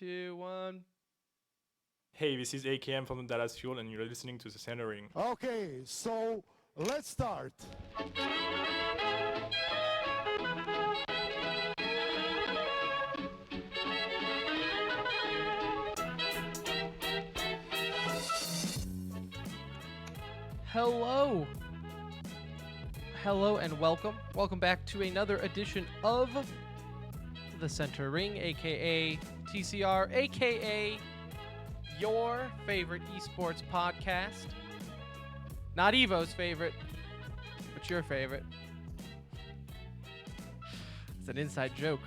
2, 1. Hey, this is AKM from the Dallas Fuel, and you're listening to the Centering. Okay, so let's start. Hello. Hello and welcome. Welcome back to another edition of the Center Ring, aka TCR, aka your favorite esports podcast. Not Evo's favorite, but your favorite. It's an inside joke.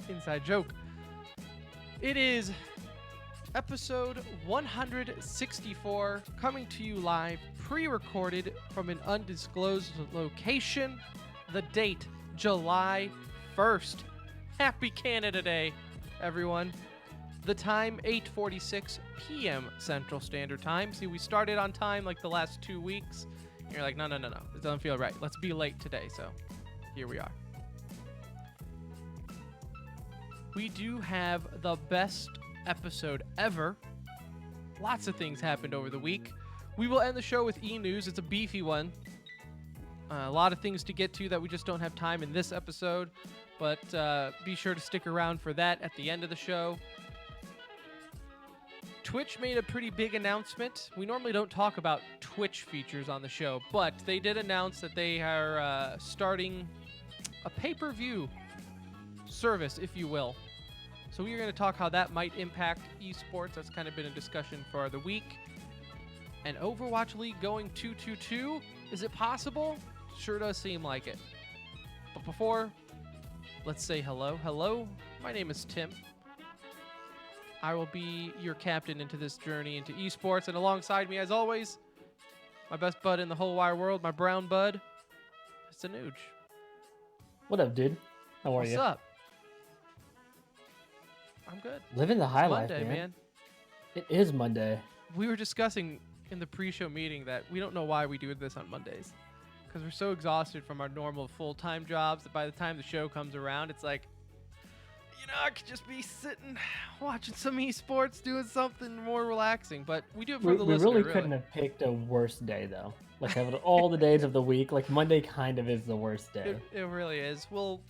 Inside joke. It is episode 164, coming to you live, pre-recorded from an undisclosed location. The date, July 1st. Happy Canada Day, everyone. The time, 8:46 p.m. Central Standard Time. See, we started on time like the last 2 weeks. And you're like, no. It doesn't feel right. Let's be late today. So here we are. We do have the best episode ever. Lots of things happened over the week. We will end the show with enews. It's a beefy one. A lot of things to get to that we just don't have time in this episode, but be sure to stick around for that at the end of the show. Twitch made a pretty big announcement. We normally don't talk about Twitch features on the show, but they did announce that they are starting a pay-per-view service, if you will. So we are going to talk how that might impact esports. That's kind of been a discussion for the week. And Overwatch League going 2-2-2. Is it possible? Sure does seem like it. But before, let's say hello. Hello, my name is Tim. I will be your captain into this journey into esports. And alongside me, as always, my best bud in the whole wide world, my brown bud, it's Anuj. What up, dude? How are What's you? up? I'm good. Living the high life, Monday, man. It is Monday. We were discussing in the pre-show meeting that we don't know why we do this on Mondays, because we're so exhausted from our normal full-time jobs that by the time the show comes around, it's like, I could just be sitting watching some esports, doing something more relaxing. But we do it for We the listener. really couldn't have picked a worse day, though. Like, out of all the days of the week, like, Monday kind of is the worst day. It really is. Well,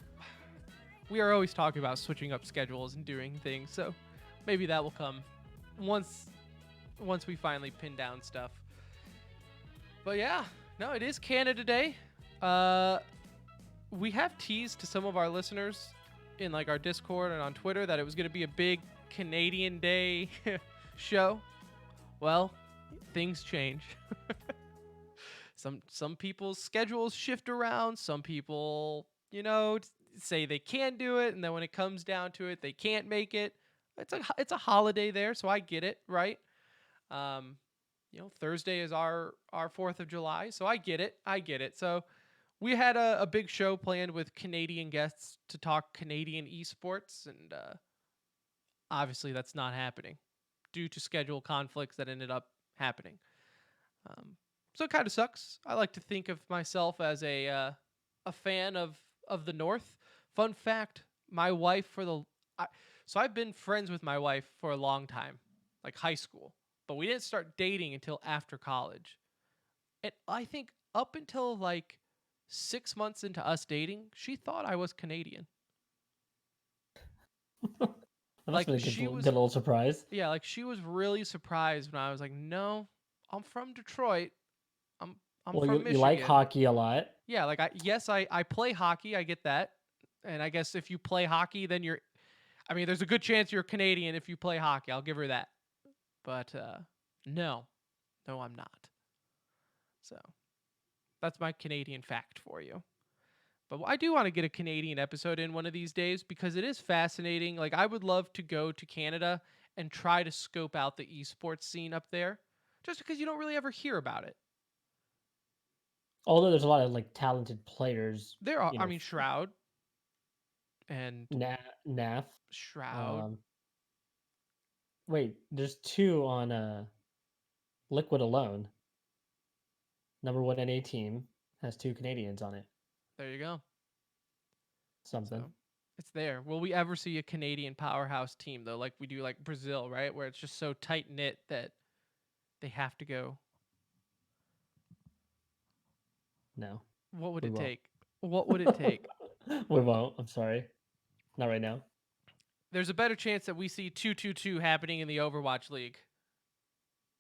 we are always talking about switching up schedules and doing things, so maybe that will come once we finally pin down stuff. But yeah, no, it is Canada Day. We have teased to some of our listeners in like our Discord and on Twitter that it was going to be a big Canadian Day show. Well, things change. Some people's schedules shift around. Some people, say they can do it, and then when it comes down to it, they can't make it. It's a holiday there, so I get it, right? Thursday is our 4th of July, so I get it. So we had a big show planned with Canadian guests to talk Canadian esports, and obviously that's not happening due to schedule conflicts that ended up happening. So it kind of sucks. I like to think of myself as a fan of the North. Fun fact: my wife so I've been friends with my wife for a long time, like high school, but we didn't start dating until after college. And I think up until like 6 months into us dating, she thought I was Canadian. That's really she good, was, good little surprise. yeah, like she was really surprised when I was like, "No, I'm from Detroit. I'm Well, from you Michigan." like hockey a lot. Yeah, like I play hockey. I get that, and I guess if you play hockey, then there's a good chance you're Canadian if you play hockey. I'll give her that. But no, I'm not. So that's my Canadian fact for you. But I do want to get a Canadian episode in one of these days because it is fascinating. Like, I would love to go to Canada and try to scope out the esports scene up there, just because you don't really ever hear about it. Although there's a lot of like talented players. There are, Shroud and NAF. Shroud. Wait, there's two on Liquid alone. Number 1 NA team has 2 Canadians on it. There you go. Something. So, It's there. Will we ever see a Canadian powerhouse team though, like we do like Brazil, right? Where it's just so tight knit that they have to go. No, What would we it won't. take? What would it take? We won't. I'm sorry. Not right now. There's a better chance that we see 2-2-2 happening in the Overwatch League.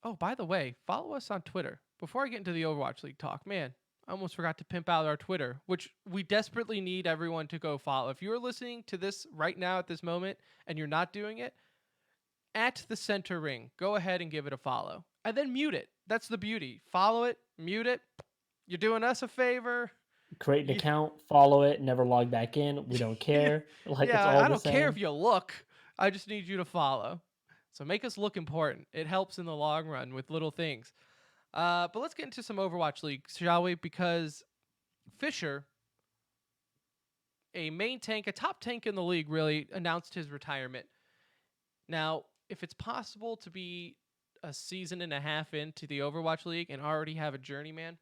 Oh, by the way, follow us on Twitter. Before I get into the Overwatch League talk, man, I almost forgot to pimp out our Twitter, which we desperately need everyone to go follow. If you're listening to this right now at this moment and you're not doing it, at the center ring, go ahead and give it a follow. And then mute it. That's the beauty. Follow it, mute it. You're doing us a favor. Create an You, account, follow it, never log back in. We don't care. Like it's yeah, all I the don't care same. if you look. I just need you to follow. So make us look important. It helps in the long run with little things. But let's get into some Overwatch League, shall we? Because Fisher, a main tank, a top tank in the league, really announced his retirement. Now, if it's possible to be a season and a half into the Overwatch League and already have a journeyman,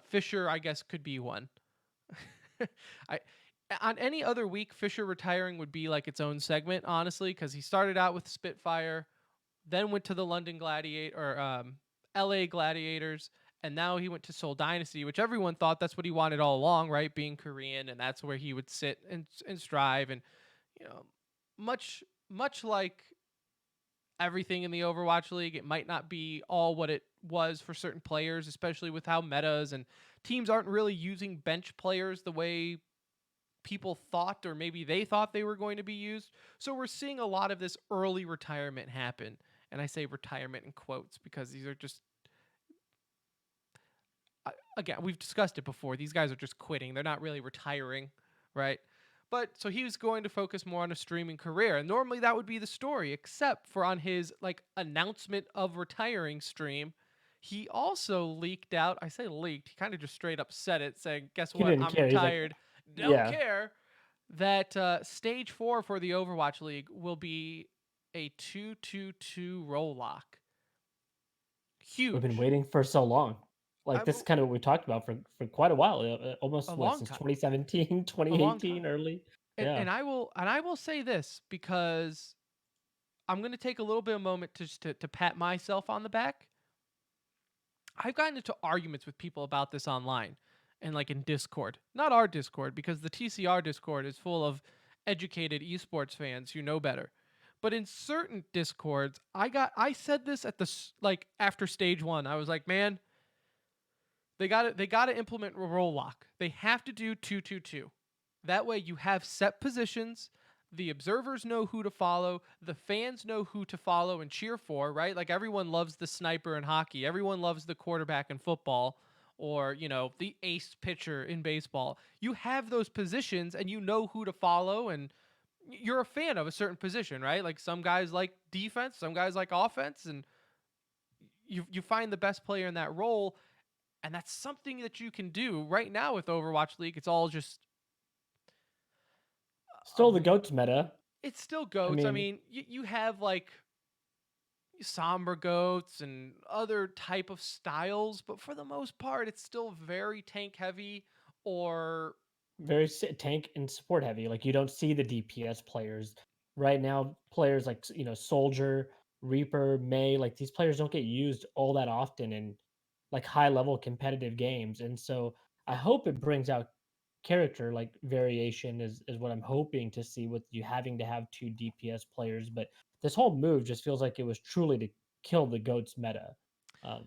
Fisher, I guess, could be one. I on any other week, Fisher retiring would be like its own segment, honestly, because he started out with Spitfire, then went to the London Gladiator or LA Gladiators, and now he went to Seoul Dynasty, which everyone thought that's what he wanted all along, right? Being Korean, and that's where he would sit and strive, and you know, much like everything in the Overwatch League, it might not be all what it was for certain players, especially with how metas and teams aren't really using bench players the way people thought or maybe they thought they were going to be used. So we're seeing a lot of this early retirement happen. And I say retirement in quotes because these are just, again, we've discussed it before. These guys are just quitting. They're not really retiring, right? But so he was going to focus more on a streaming career. And normally that would be the story, except for on his like announcement of retiring stream. He also leaked out, I say leaked, he kind of just straight up said it, saying, guess He what? didn't I'm care. He's like, retired. Don't yeah, care. That stage 4 for the Overwatch League will be a 2-2-2 roll lock. we've been Huge. waiting for so long. Like this is I, kind of what we talked about for quite a while. a Almost what, long since time. 2017, A long 2018, time. early. And Yeah. and I will say this because I'm going to take a little bit of a moment to pat myself on the back. I've gotten into arguments with people about this online and like in Discord. Not our Discord because the TCR Discord is full of educated esports fans who know better. But in certain Discords, I said this at the like after stage 1. I was like, "Man, they got to implement a roll lock. They have to do 2-2-2. That way you have set positions. The observers know who to follow. The fans know who to follow and cheer for, right? Like everyone loves the sniper in hockey. Everyone loves the quarterback in football or, you know, the ace pitcher in baseball. You have those positions and you know who to follow and you're a fan of a certain position, right? Like some guys like defense, some guys like offense and you find the best player in that role and that's something that you can do right now with Overwatch League. It's all just Still the GOATS meta. it's still I goats. I mean, mean, you have like somber goats and other type of styles, but for the most part, it's still very tank heavy or very tank and support heavy. Like you don't see the DPS players right now. Players like Soldier, Reaper, May. Like these players don't get used all that often in like high level competitive games. And so I hope it brings out character like variation is what I'm hoping to see with you having to have two DPS players. But this whole move just feels like it was truly to kill the GOATS meta. Um,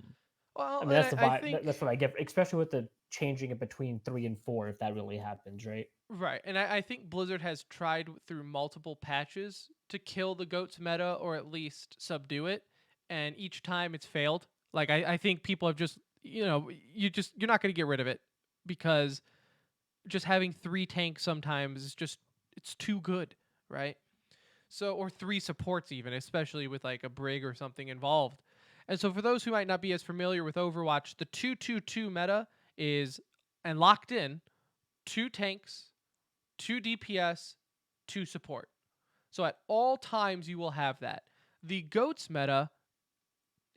I well, mean, and that's the I vibe. think That's what I get, especially with the changing it between 3 and 4, if that really happens, right? right, and I think Blizzard has tried through multiple patches to kill the goats meta or at least subdue it, and each time it's failed. Like I think people have just you're not going to get rid of it because just having 3 tanks sometimes is just it's too good, right? So or 3 supports even, especially with like a brig or something involved. And so for those who might not be as familiar with Overwatch, the 2-2-2 meta is and locked in 2 tanks, 2 DPS, 2 support. So at all times you will have that. The GOATS meta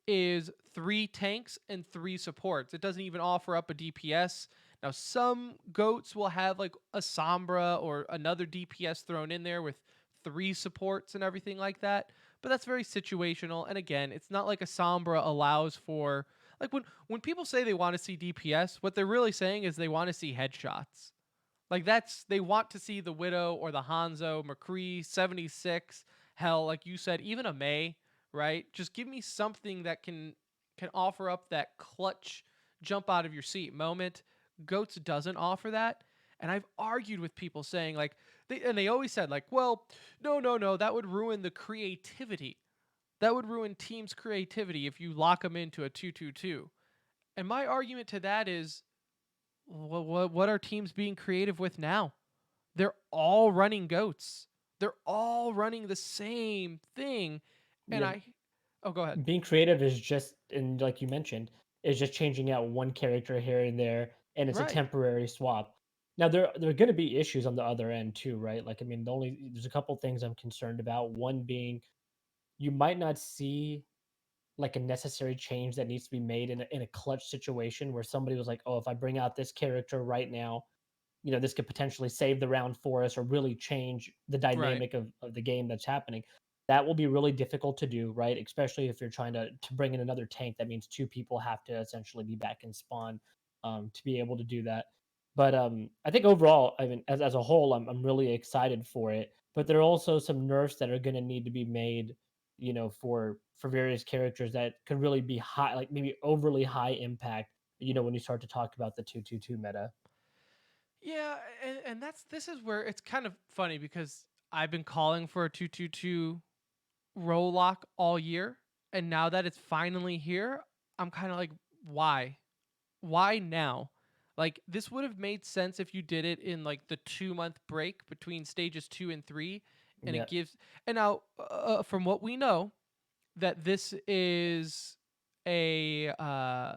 is 3 tanks and 3 supports. It doesn't even offer up a DPS. Now, some goats will have like a Sombra or another DPS thrown in there with 3 supports and everything like that, but that's very situational. And again, it's not like a Sombra allows for like when people say they want to see DPS, what they're really saying is they want to see headshots. Like that's they want to see the Widow or the Hanzo, McCree, 76, hell, like you said, even a May, right? Just give me something that can offer up that clutch jump out of your seat moment. Goats doesn't offer that. And I've argued with people saying like they always said like, well, no, that would ruin the creativity. That would ruin teams' creativity if you lock them into a 2-2-2. And my argument to that is what are teams being creative with now? They're all running goats. They're all running the same thing. And Yeah, I oh go ahead. being creative is just, and like you mentioned, is just changing out one character here and there, and it's a Right. temporary swap. Now there are going to be issues on the other end too, right? Like I mean, there's a couple things I'm concerned about. One being you might not see like a necessary change that needs to be made in a clutch situation where somebody was like, oh, if I bring out this character right now, this could potentially save the round for us or really change the Right. dynamic of the game that's happening. That will be really difficult to do, right? Especially if you're trying to bring in another tank. That means two people have to essentially be back in spawn to be able to do that. But I think overall, I mean, as a whole, I'm really excited for it. But there are also some nerfs that are going to need to be made, for various characters that could really be high, like maybe overly high impact. When you start to talk about the 2-2-2 meta. Yeah, and this is where it's kind of funny because I've been calling for a 2-2-2 roll lock all year, and now that it's finally here, I'm kind of like, why? Why now? Like this would have made sense if you did it in like the 2 month break between stages 2 and 3, and Yeah, it gives. And now, from what we know, that this is a uh,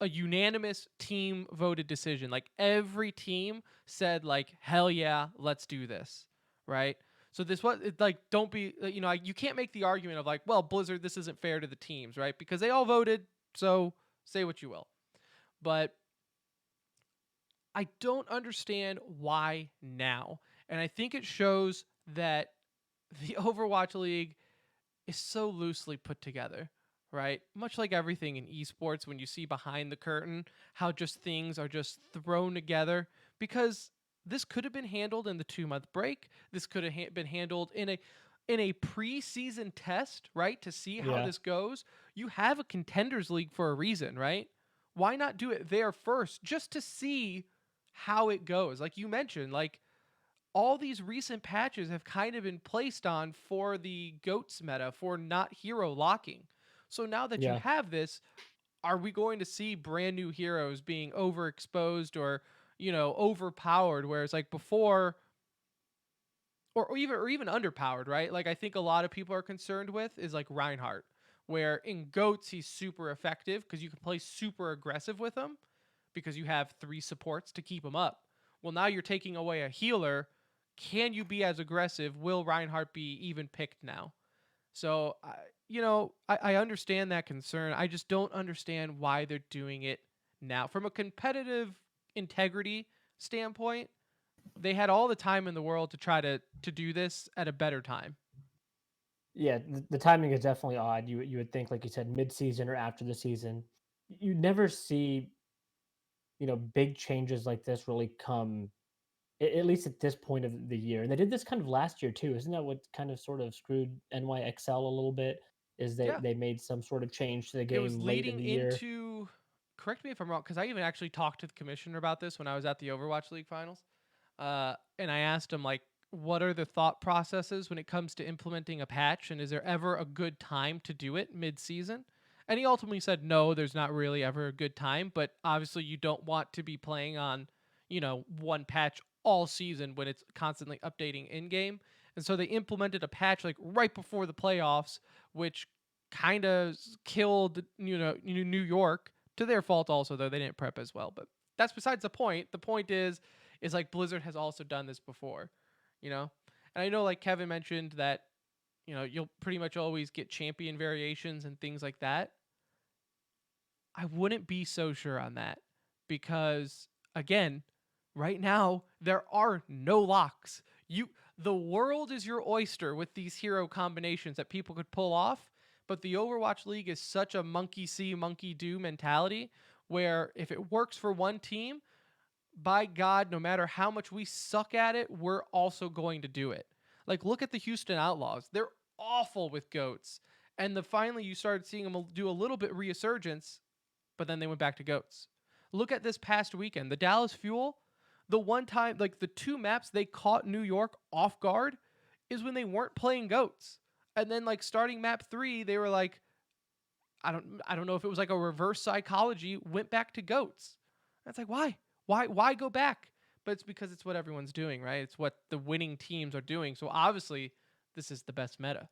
a unanimous team voted decision. Like every team said, like hell yeah, let's do this, right? So this was like don't be you can't make the argument of like, well, Blizzard, this isn't fair to the teams, right? Because they all voted. So say what you will, but I don't understand why now. And I think it shows that the Overwatch League is so loosely put together, right? Much like everything in esports, when you see behind the curtain how just things are just thrown together, because this could have been handled in the 2 month break. This could have been handled in a preseason test, right? To see how yeah. this goes. You have a contenders league for a reason, right? Why not do it there first just to see how it goes? Like you mentioned, like all these recent patches have kind of been placed on for the goats meta for not hero locking. So now that you Yeah, have this, are we going to see brand new heroes being overexposed or, overpowered? Whereas like before, or even underpowered, right? Like I think a lot of people are concerned with is like Reinhardt, where in goats he's super effective because you can play super aggressive with him because you have 3 supports to keep him up. Well, now you're taking away a healer. Can you be as aggressive? Will Reinhardt be even picked now? So, I understand that concern. I just don't understand why they're doing it now. From a competitive integrity standpoint, they had all the time in the world to try to do this at a better time. yeah. The timing is definitely odd. You would think, like you said, mid season or after the season. You never see big changes like this really come, at least at this point of the year. And they did this kind of last year too. Isn't that what kind of sort of screwed NYXL a little bit? Is Yeah, they made some sort of change to the it was game late in leading the year? into. Correct me if I'm wrong, because I even actually talked to the commissioner about this when I was at the Overwatch League finals. And I asked him like, what are the thought processes when it comes to implementing a patch, and is there ever a good time to do it mid-season? And he ultimately said no, there's not really ever a good time, but obviously you don't want to be playing on, one patch all season when it's constantly updating in game. And so they implemented a patch like right before the playoffs, which kind of killed, New York to their fault also, though they didn't prep as well. But that's besides the point. The point is like Blizzard has also done this before, you know? And I know like Kevin mentioned that, you'll pretty much always get champion variations and things like that. I wouldn't be so sure on that because again, right now there are no locks. The world is your oyster with these hero combinations that people could pull off, but the Overwatch League is such a monkey see, monkey do mentality where if it works for one team, by God, no matter how much we suck at it, we're also going to do it. Like, look at the Houston Outlaws. They're awful with goats. And finally, you started seeing them do a little bit resurgence, but then they went back to goats. Look at this past weekend. The Dallas Fuel, the one time, like the two maps they caught New York off guard is when they weren't playing goats. And then, like, starting map 3, they were like, I don't know if it was like a reverse psychology, went back to goats. That's like, why? Why go back? But it's because it's what everyone's doing, right? It's what the winning teams are doing. So obviously, this is the best meta.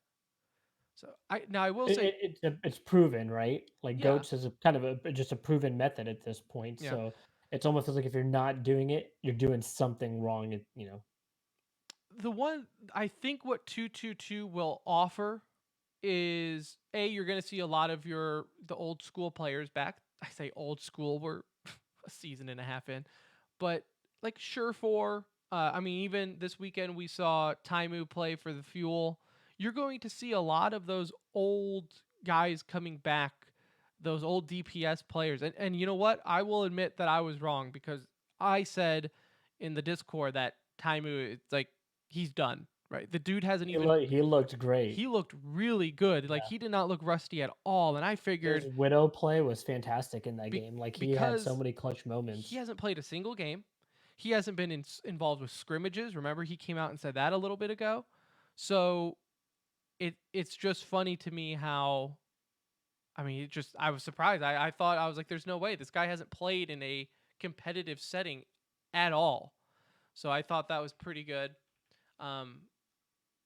So I will say, It's proven, right? Like yeah, goats is a kind of just a proven method at this point. yeah. So it's almost feels like if you're not doing it, you're doing something wrong. The one I think what 222 will offer is you're going to see a lot of the old school players back. I say old school, we're a season and a half in, but like Surefour. I mean, even this weekend we saw Taimu play for the Fuel. You're going to see a lot of those old guys coming back, those old DPS players. And you know what? I will admit that I was wrong because I said in the Discord that Taimu, it's like he's done. Right, the dude hasn't even He looked great. he looked really good. Like Yeah. he did not look rusty at all. And I His figured widow play was fantastic in that game. Like he had so because many clutch he moments. hasn't played a single game, he hasn't been involved with scrimmages. Remember, he came out and said that a little bit ago. So it's just funny to me how I mean, I was surprised. I thought I was like, there's no way this guy hasn't played in a competitive setting at all. So I thought that was pretty good. Um,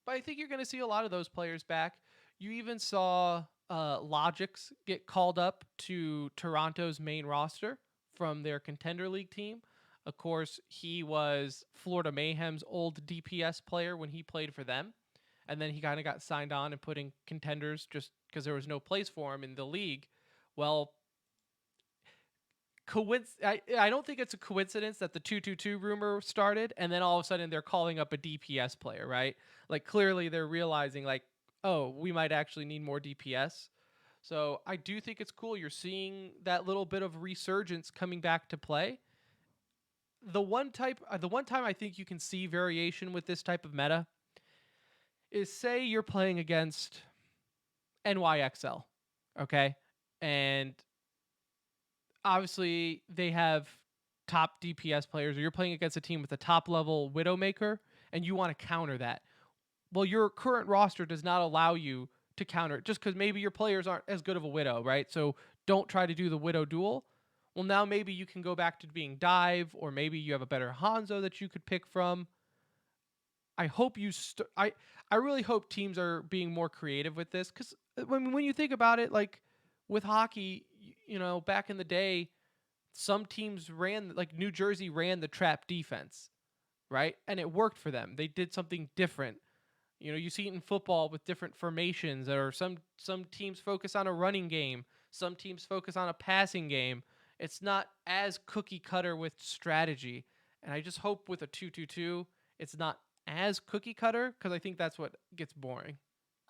But I think you're going to see a lot of those players back. You even saw Logix get called up to Toronto's main roster from their Contender League team. Of course, he was Florida Mayhem's old DPS player when he played for them. And then he kind of got signed on and put in contenders just because there was no place for him in the league. Well, I don't think it's a coincidence that the 222 rumor started and then all of a sudden they're calling up a DPS player, right? Like clearly they're realizing like, oh, we might actually need more DPS. So I do think it's cool you're seeing that little bit of resurgence coming back to play. The one time I think you can see variation with this type of meta is say you're playing against NYXL, okay? And obviously they have top DPS players, or you're playing against a team with a top level Widowmaker, and you want to counter that. Well, your current roster does not allow you to counter it just because maybe your players aren't as good of a Widow, right? So don't try to do the Widow duel. Well, now maybe you can go back to being Dive, or maybe you have a better Hanzo that you could pick from. I hope I really hope teams are being more creative with this because when you think about it, like with hockey, back in the day, some teams like New Jersey ran the trap defense, right? And it worked for them. They did something different. You see it in football with different formations, or some teams focus on a running game, some teams focus on a passing game. It's not as cookie cutter with strategy. And I just hope with a 2-2-2, it's not as cookie cutter because I think that's what gets boring.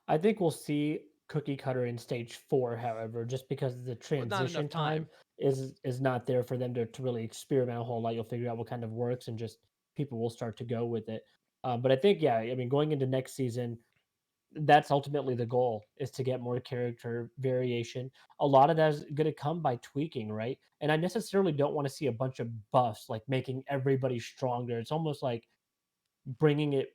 I think we'll see cookie cutter in stage 4, however, just because the With not transition enough time time. is not there for them to really experiment a whole lot. You'll figure out what kind of works and just people will start to go with it. But I think, yeah, I mean, going into next season, that's ultimately the goal is to get more character variation. A lot of that is going to come by tweaking, right? And I necessarily don't want to see a bunch of buffs like making everybody stronger. It's almost like bringing it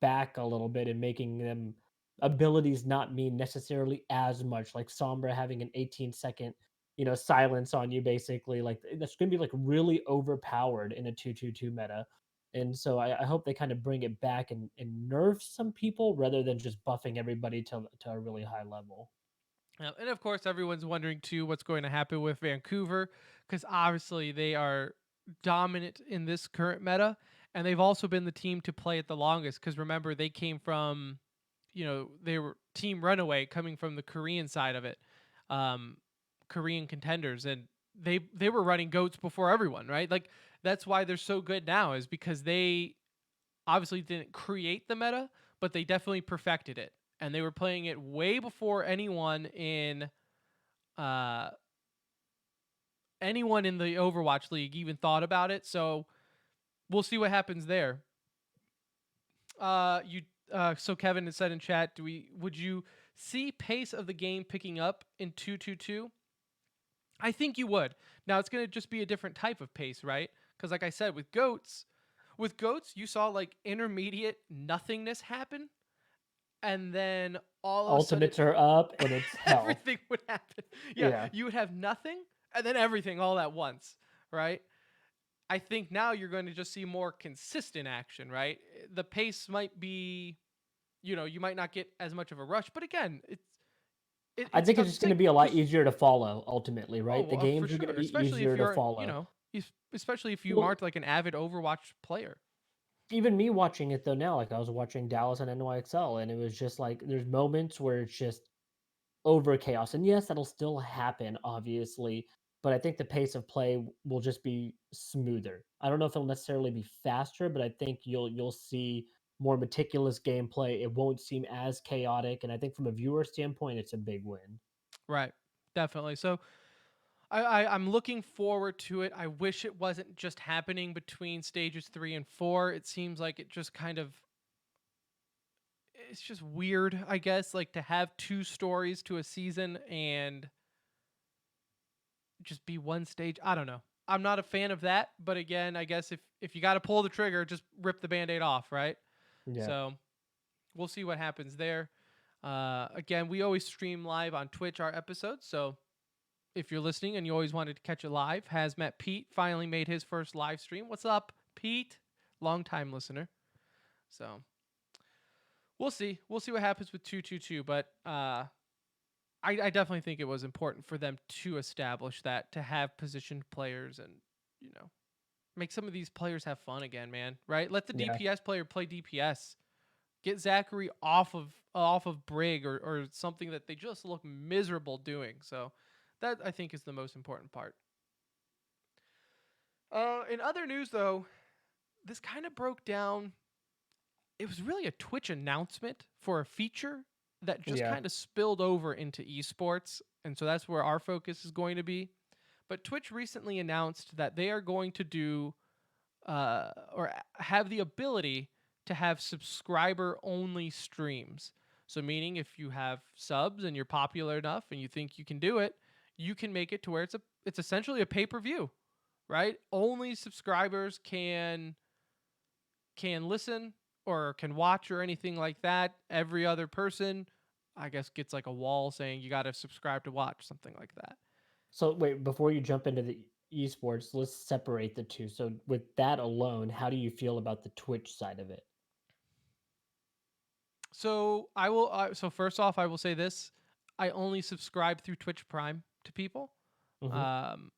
back a little bit and making them abilities not mean necessarily as much, like Sombra having an 18-second, silence on you basically. Like that's gonna be like really overpowered in a 2-2-2 meta. And so I hope they kind of bring it back and nerf some people rather than just buffing everybody to a really high level. And of course, everyone's wondering too what's going to happen with Vancouver because obviously they are dominant in this current meta, and they've also been the team to play it the longest. Because remember, they came from, they were Team Runaway coming from the Korean side of it, um, Korean contenders, and they were running goats before everyone, right? Like that's why they're so good now, is because they obviously didn't create the meta, but they definitely perfected it, and they were playing it way before uh anyone in the Overwatch League even thought about it. So we'll see what happens there. You so Kevin had said in chat, would you see pace of the game picking up in 222? I think you would. Now it's going to just be a different type of pace, right? Cuz like I said with goats you saw like intermediate nothingness happen, and then all of a sudden Ultimates are up and it's hell. everything would happen. Yeah, Yeah. you would have nothing and then everything all at once, right? I think now you're going to just see more consistent action, right? The pace might be, you might not get as much of a rush, but again, I it's think it's tough to just going to say. be a lot Just easier to follow ultimately, right? The for games are going to sure, be especially if easier to you're, follow. especially if you Well, aren't like an avid Overwatch player. even me watching it though now, like I was watching Dallas and NYXL, and it was just like there's moments where it's just over chaos. And yes, that'll still happen, obviously, but I think the pace of play will just be smoother. I don't know if it'll necessarily be faster, but I think you'll see more meticulous gameplay. It won't seem as chaotic, and I think from a viewer standpoint, it's a big win. Right. Definitely. So I'm looking forward to it. I wish it wasn't just happening between stages 3 and 4. It seems like it just kind of it's just weird, I guess, like to have two stories to a season and just be one stage. I don't know. I'm not a fan of that, but again, I guess if you got to pull the trigger, just rip the band-aid off, right? Yeah. So, we'll see what happens there. Again, we always stream live on Twitch our episodes, so if you're listening and you always wanted to catch it live, Hazmat Pete finally made his first live stream. What's up, Pete? Long time listener. So, we'll see. We'll see what happens with 222, but I definitely think it was important for them to establish that, to have positioned players and, you know, make some of these players have fun again, man. Right? Let the Yeah. DPS player play DPS. Get Zachary off of Brig or something that they just look miserable doing. So that I think is the most important part. In other news though, this kind of broke down. It was really a Twitch announcement for a feature that just Yeah. kind of spilled over into esports, and so that's where our focus is going to be. But Twitch recently announced that they are going to do or have the ability to have subscriber only streams. So, meaning if you have subs and you're popular enough and you think you can do it, you can make it to where it's essentially a pay per view, right? Only subscribers can listen or can watch or anything like that. Every other person, I guess, gets like a wall saying you got to subscribe to watch, something like that. So wait, before you jump into the esports, let's separate the two. So with that alone, how do you feel about the Twitch side of it? So I will. So first off, I will say this: I only subscribe through Twitch Prime to people. Hmm. Um,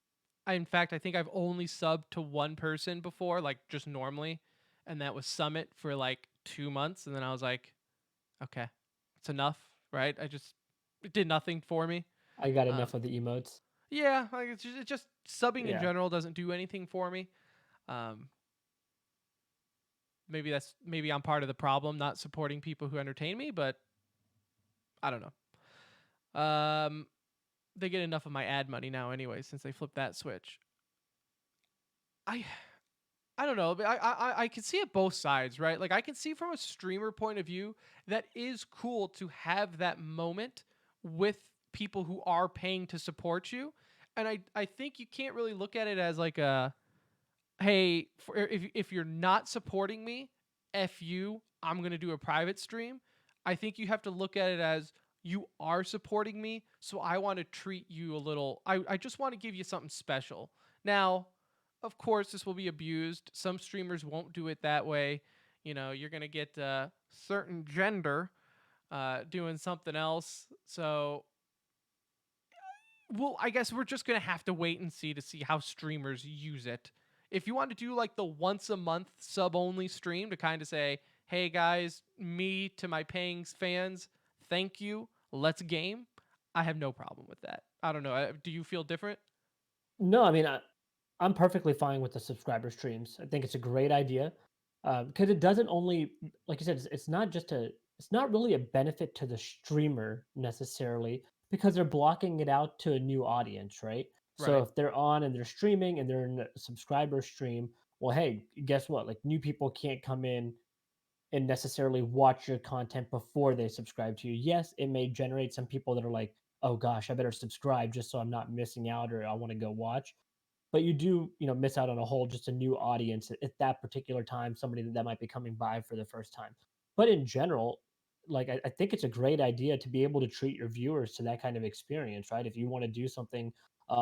in fact, I think I've only subbed to one person before, like just normally, and that was Summit for like 2 months, and then I was like, okay, it's enough, right? It did nothing for me. I got Um, enough of the emotes. yeah, like it's just subbing in Yeah. general doesn't do anything for me. Um, maybe I'm part of the problem, not supporting people who entertain me, but I don't know. They get enough of my ad money now anyway since they flipped that switch. I I don't know, but I can see it both sides, right? Like I can see from a streamer point of view that is cool to have that moment with people who are paying to support you. And I think you can't really look at it as like a hey, if you're not supporting me, F you, I'm going to do a private stream. I think you have to look at it as you are supporting me, so I want to treat you a little. I just want to give you something special. Now, of course, this will be abused. Some streamers won't do it that way. You're going to get a certain gender doing something else. So, well, I guess we're just gonna have to wait and see to see how streamers use it. If you want to do like the once a month sub only stream to kind of say, "Hey guys, me to my paying fans, thank you. Let's game." I have no problem with that. I don't know. Do you feel different? No, I mean, I'm perfectly fine with the subscriber streams. I think it's a great idea because it doesn't only, like you said, it's not just a, it's not really a benefit to the streamer necessarily because they're blocking it out to a new audience, right? So Right. if they're on and they're streaming and they're in a subscriber stream, well, hey, guess what? Like new people can't come in and necessarily watch your content before they subscribe to you. Yes, it may generate some people that are like, oh gosh, I better subscribe just so I'm not missing out or I want to go watch, but you do, miss out on a whole just a new audience at that particular time, somebody that might be coming by for the first time. But in general, like I think it's a great idea to be able to treat your viewers to that kind of experience, right? If you want to do something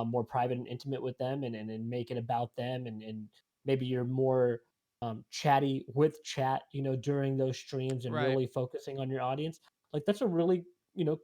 more private and intimate with them and make it about them and maybe you're more chatty with chat, during those streams and Right. really focusing on your audience, like that's a really,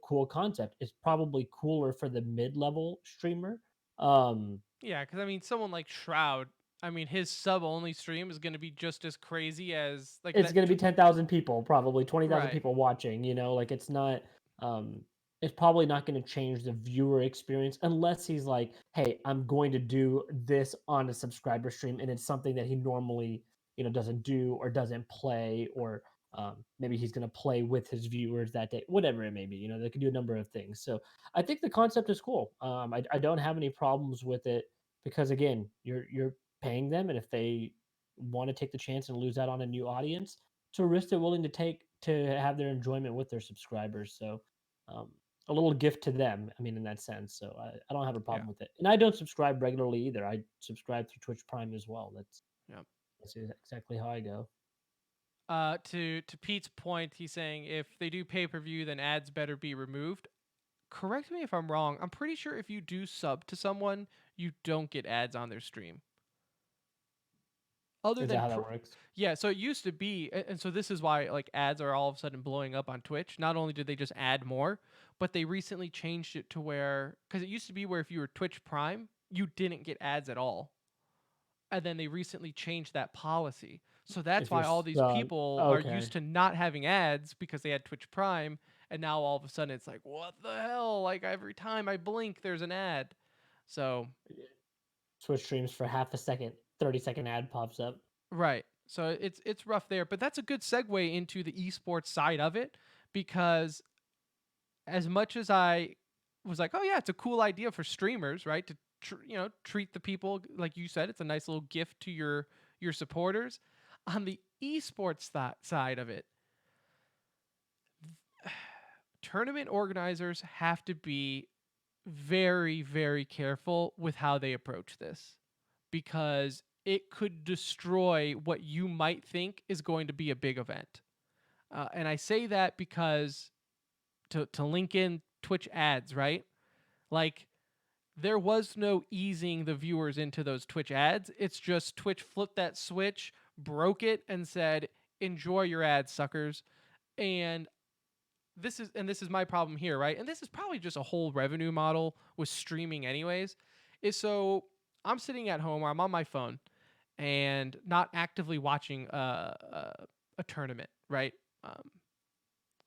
cool concept. It's probably cooler for the mid-level streamer. um Yeah, because I mean, someone like Shroud, I mean, his sub only stream is going to be just as crazy as like It's that. gonna be 10,000 people, probably 20,000 Right. people watching, like it's not, um it's probably not gonna change the viewer experience unless he's like, "Hey, I'm going to do this on a subscriber stream," and it's something that he normally, doesn't do or doesn't play, or, maybe he's gonna play with his viewers that day, whatever it may be, they could do a number of things. So, I think the concept is cool. I don't have any problems with it because, again, you're paying them, and if they want to take the chance and lose out on a new audience, it's a risk they're willing to take to have their enjoyment with their subscribers. So, um, a little gift to them. I mean, in that sense. So I don't have a Yeah. problem with it, and I don't subscribe regularly either. I subscribe through Twitch Prime as well. Yeah. That's exactly how I go. To Pete's point, he's saying if they do pay per view, then ads better be removed. Correct me if I'm wrong. I'm pretty sure if you do sub to someone, you don't get ads on their stream. Other Is that than how that works? yeah, so it used to be, and so this is why like ads are all of a sudden blowing up on Twitch. Not only did they just add more, but they recently changed it to where, because it used to be where if you were Twitch Prime, you didn't get ads at all, and then they recently changed that policy. So that's If you're why all these people are okay, used to not having ads because they had Twitch Prime, and now all of a sudden it's like, what the hell? Like every time I blink, there's an ad. So Twitch streams for half a second, 30-second ad pops up. right. So it's rough there, but that's a good segue into the esports side of it because as much as I was like, oh yeah, it's a cool idea for streamers, right? To treat the people like you said, it's a nice little gift to your supporters. On the esports side of it, tournament organizers have to be very very careful with how they approach this because it could destroy what you might think is going to be a big event. And I say that because to link in Twitch ads, right? Like there was no easing the viewers into those Twitch ads. It's just Twitch flipped that switch, broke it, and said, "Enjoy your ads, suckers." And this is my problem here, right? And this is probably just a whole revenue model with streaming, anyways. Is so I'm sitting at home, or I'm on my phone, and not actively watching a tournament, right? Um,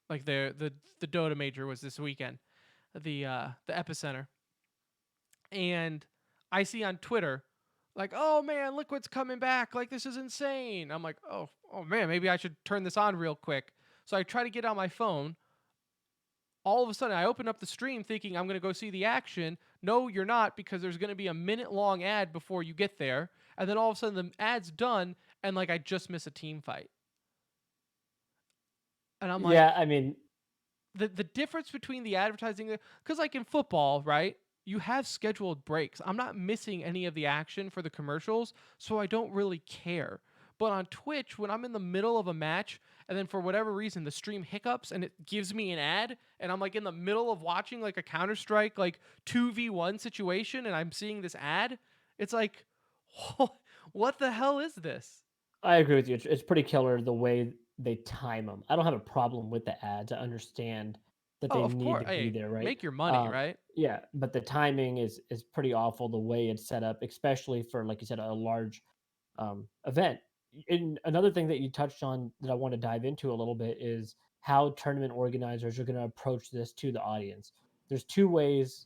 like the Dota major was this weekend, the epicenter, and I see on Twitter, like, oh man, look what's coming back! Like this is insane. I'm like, oh man, maybe I should turn this on real quick. So I try to get on my phone. All of a sudden, I open up the stream thinking I'm going to go see the action. No, you're not, because there's going to be a minute long ad before you get there. And then all of a sudden, the ad's done, and like I just miss a team fight. And I'm like, Yeah, I mean, the difference between the advertising, because like in football, right, you have scheduled breaks. I'm not missing any of the action for the commercials, so I don't really care. But on Twitch, when I'm in the middle of a match and then for whatever reason the stream hiccups and it gives me an ad and I'm like in the middle of watching like a Counter-Strike like 2v1 situation and I'm seeing this ad, it's like what the hell is this? I agree with you. It's pretty killer the way they time them. I don't have a problem with the ads. I understand that Oh, they of need course. to be Hey, there, right? make your money, right? Yeah, but the timing is pretty awful the way it's set up, especially for, like you said, a large event. And another thing that you touched on that I want to dive into a little bit is how tournament organizers are going to approach this to the audience. There's two ways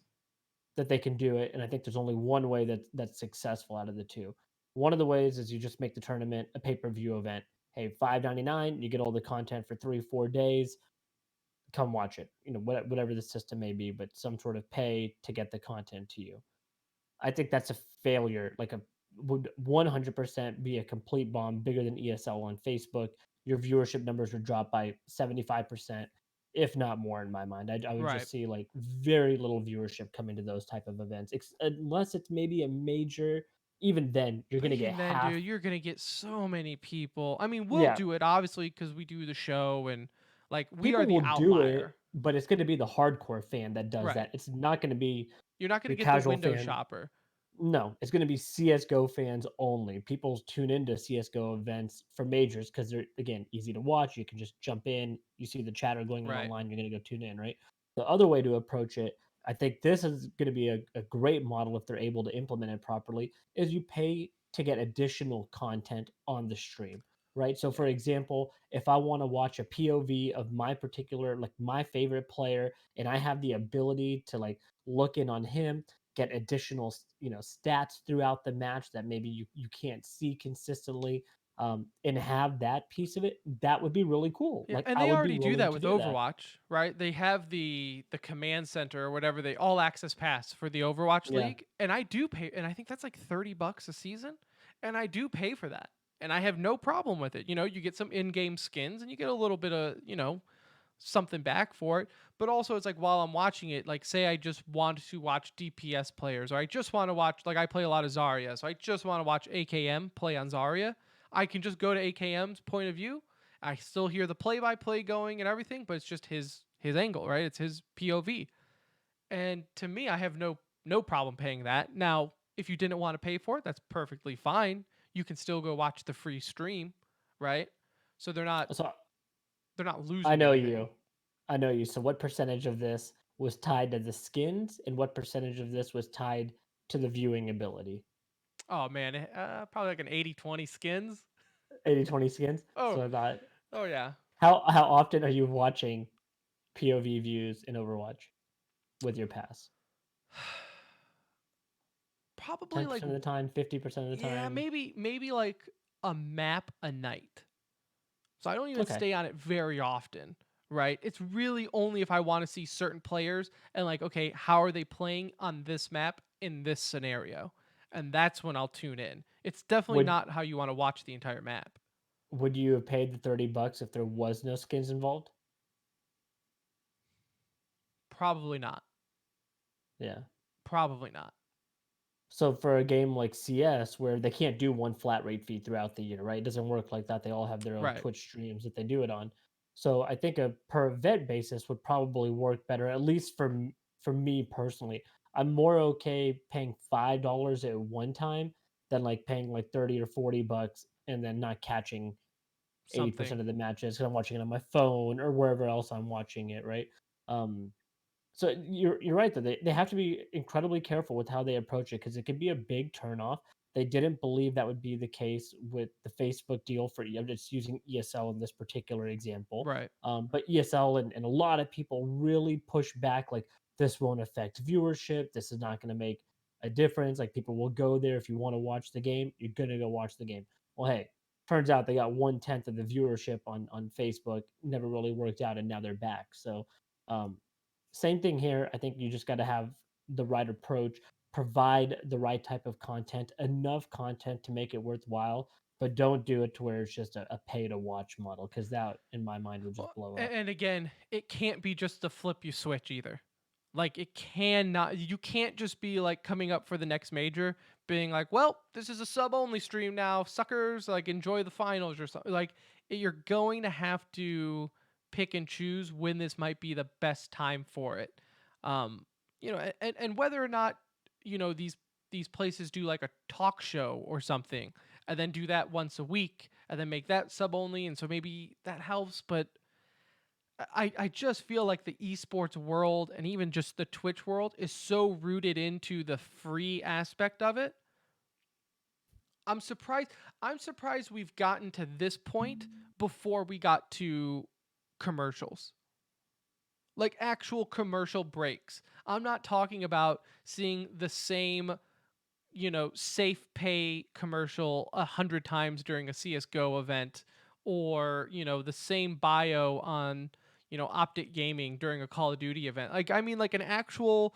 that they can do it, and I think there's only one way that's successful out of the two. One of the ways is you just make the tournament a pay-per-view event. Hey, $5.99, you get all the content for 3-4 days. Come watch it. Whatever the system may be, but some sort of pay to get the content to you. I think that's a failure. Like a would 100% be a complete bomb, bigger than ESL on Facebook. Your viewership numbers would drop by 75%, if not more, in my mind. I would Right. just see like very little viewership coming to those type of events, unless it's maybe a major. Even then, you're But gonna get even then, half. dude, you're gonna get so many people. I mean, we'll Yeah, do it obviously because we do the show and like we are people the will do it, outlier. but it's gonna be the hardcore fan that does Right. that. It's not gonna be You're not gonna the get the casual window fan. shopper. No, it's gonna be CS:GO fans only. People tune into CS:GO events for majors because 'cause they're, again, easy to watch. You can just jump in, you see the chatter going on Right. online, you're gonna go tune in, right? The other way to approach it, I think this is gonna be a great model if they're able to implement it properly, is you pay to get additional content on the stream, right? So, Yeah. for example, if I wanna watch a POV of my particular like, my favorite player, and I have the ability to, like, look in on him, get additional stats throughout the match that maybe you can't see consistently, and have that piece of it, that would be really cool. Yeah, Like and I they would be already do willing that to with do that. Overwatch, right? They have the command center or whatever they all access pass for the Overwatch Yeah. League, and I do pay, and I think that's like $30 a season, and I do pay for that, and I have no problem with it. You get some in-game skins, and you get a little bit of something back for it. But also, it's like while I'm watching it, like say I just want to watch DPS players, or I just want to watch, like I play a lot of Zarya, so I just want to watch AKM play on Zarya. I can just go to AKM's point of view. I still hear the play-by-play going and everything, but it's just his angle, right? It's his POV. And to me, I have no problem paying that. Now, if you didn't want to pay for it, that's perfectly fine. You can still go watch the free stream, right? So So they're not I losing know anything. you. I know you. So what percentage of this was tied to the skins, and what percentage of this was tied to the viewing ability? Oh man, probably like an 80-20 skins. 80-20 skins. Oh, So I thought, oh yeah. how often are you watching POV views in Overwatch with your pass? Probably like 10% of the time, 50% of the yeah, time. maybe like a map a night. So I don't even Okay. stay on it very often, right? It's really only if I want to see certain players and like, okay, how are they playing on this map in this scenario? And that's when I'll tune in. It's definitely Would not how you want to watch the entire map. would you have paid the $30 if there was no skins involved? Probably not. Yeah. Probably not. So for a game like CS where they can't do one flat rate fee throughout the year, right? It doesn't work like that. They all have their own Right. Twitch streams that they do it on. So I think a per event basis would probably work better, at least for me personally. I'm more okay paying $5 at one time than like paying like 30 or $40 and then not catching Something. 80% of the matches because I'm watching it on my phone or wherever else I'm watching it, right? Um, so you're right that they have to be incredibly careful with how they approach it because it could be a big turnoff. They didn't believe that would be the case with the Facebook deal for I'm just using ESL in this particular example. Right. But ESL and a lot of people really push back like this won't affect viewership. This is not going to make a difference. Like people will go there if you want to watch the game, you're gonna go watch the game. Well, hey, turns out they got 1/10 of the viewership on Facebook. Never really worked out, and now they're back. So um, same thing here. I think you just got to have the right approach, provide the right type of content, enough content to make it worthwhile, but don't do it to where it's just a pay to watch model because that, in my mind, would just Well, blow up. and again, it can't be just the flip you switch either. Like it cannot you can't just be like coming up for the next major being like, "Well, this is a sub only stream now. Suckers, like enjoy the finals or something." Like you're going to have to pick and choose when this might be the best time for it. Um, and whether or not, these places do like a talk show or something and then do that once a week and then make that sub only and so maybe that helps, but I just feel like the esports world and even just the Twitch world is so rooted into the free aspect of it. I'm surprised I'm surprised we've gotten to this point before we got to commercials. like actual commercial breaks. I'm not talking about seeing the same, safe pay commercial 100 times during a CS:GO event, or the same bio on Optic Gaming during a Call of Duty event. Like, I mean, like an actual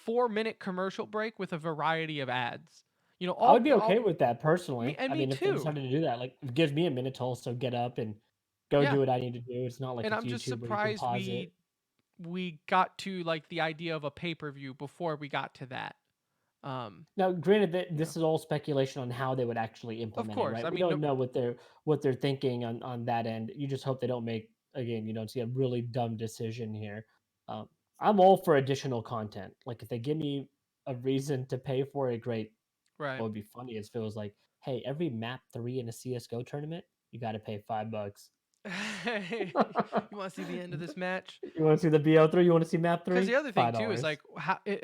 4-minute commercial break with a variety of ads. I would be All okay with that me personally. and I me mean, if they too. decided to do that, like, it gives me a minute to also get up and go Yeah, do what I need to do. It's not like and it's I'm just YouTube where you can surprised pause it. we got to like the idea of a pay-per-view before we got to that. Um, Now, granted that you know, this is all speculation on how they would actually of implement it, course. right? I We mean, no, don't know what they're thinking on that end. You just hope they don't make again, you don't see a really dumb decision here. Um, I'm all for additional content. Like if they give me a reason to pay for it, great. right. What would be funny is if it was like, hey, every map 3 in a CS:GO tournament, you got to pay $5. You want to see the end of this match? You want to see the BO3? You want to see map Because 3? the other thing too is $5. like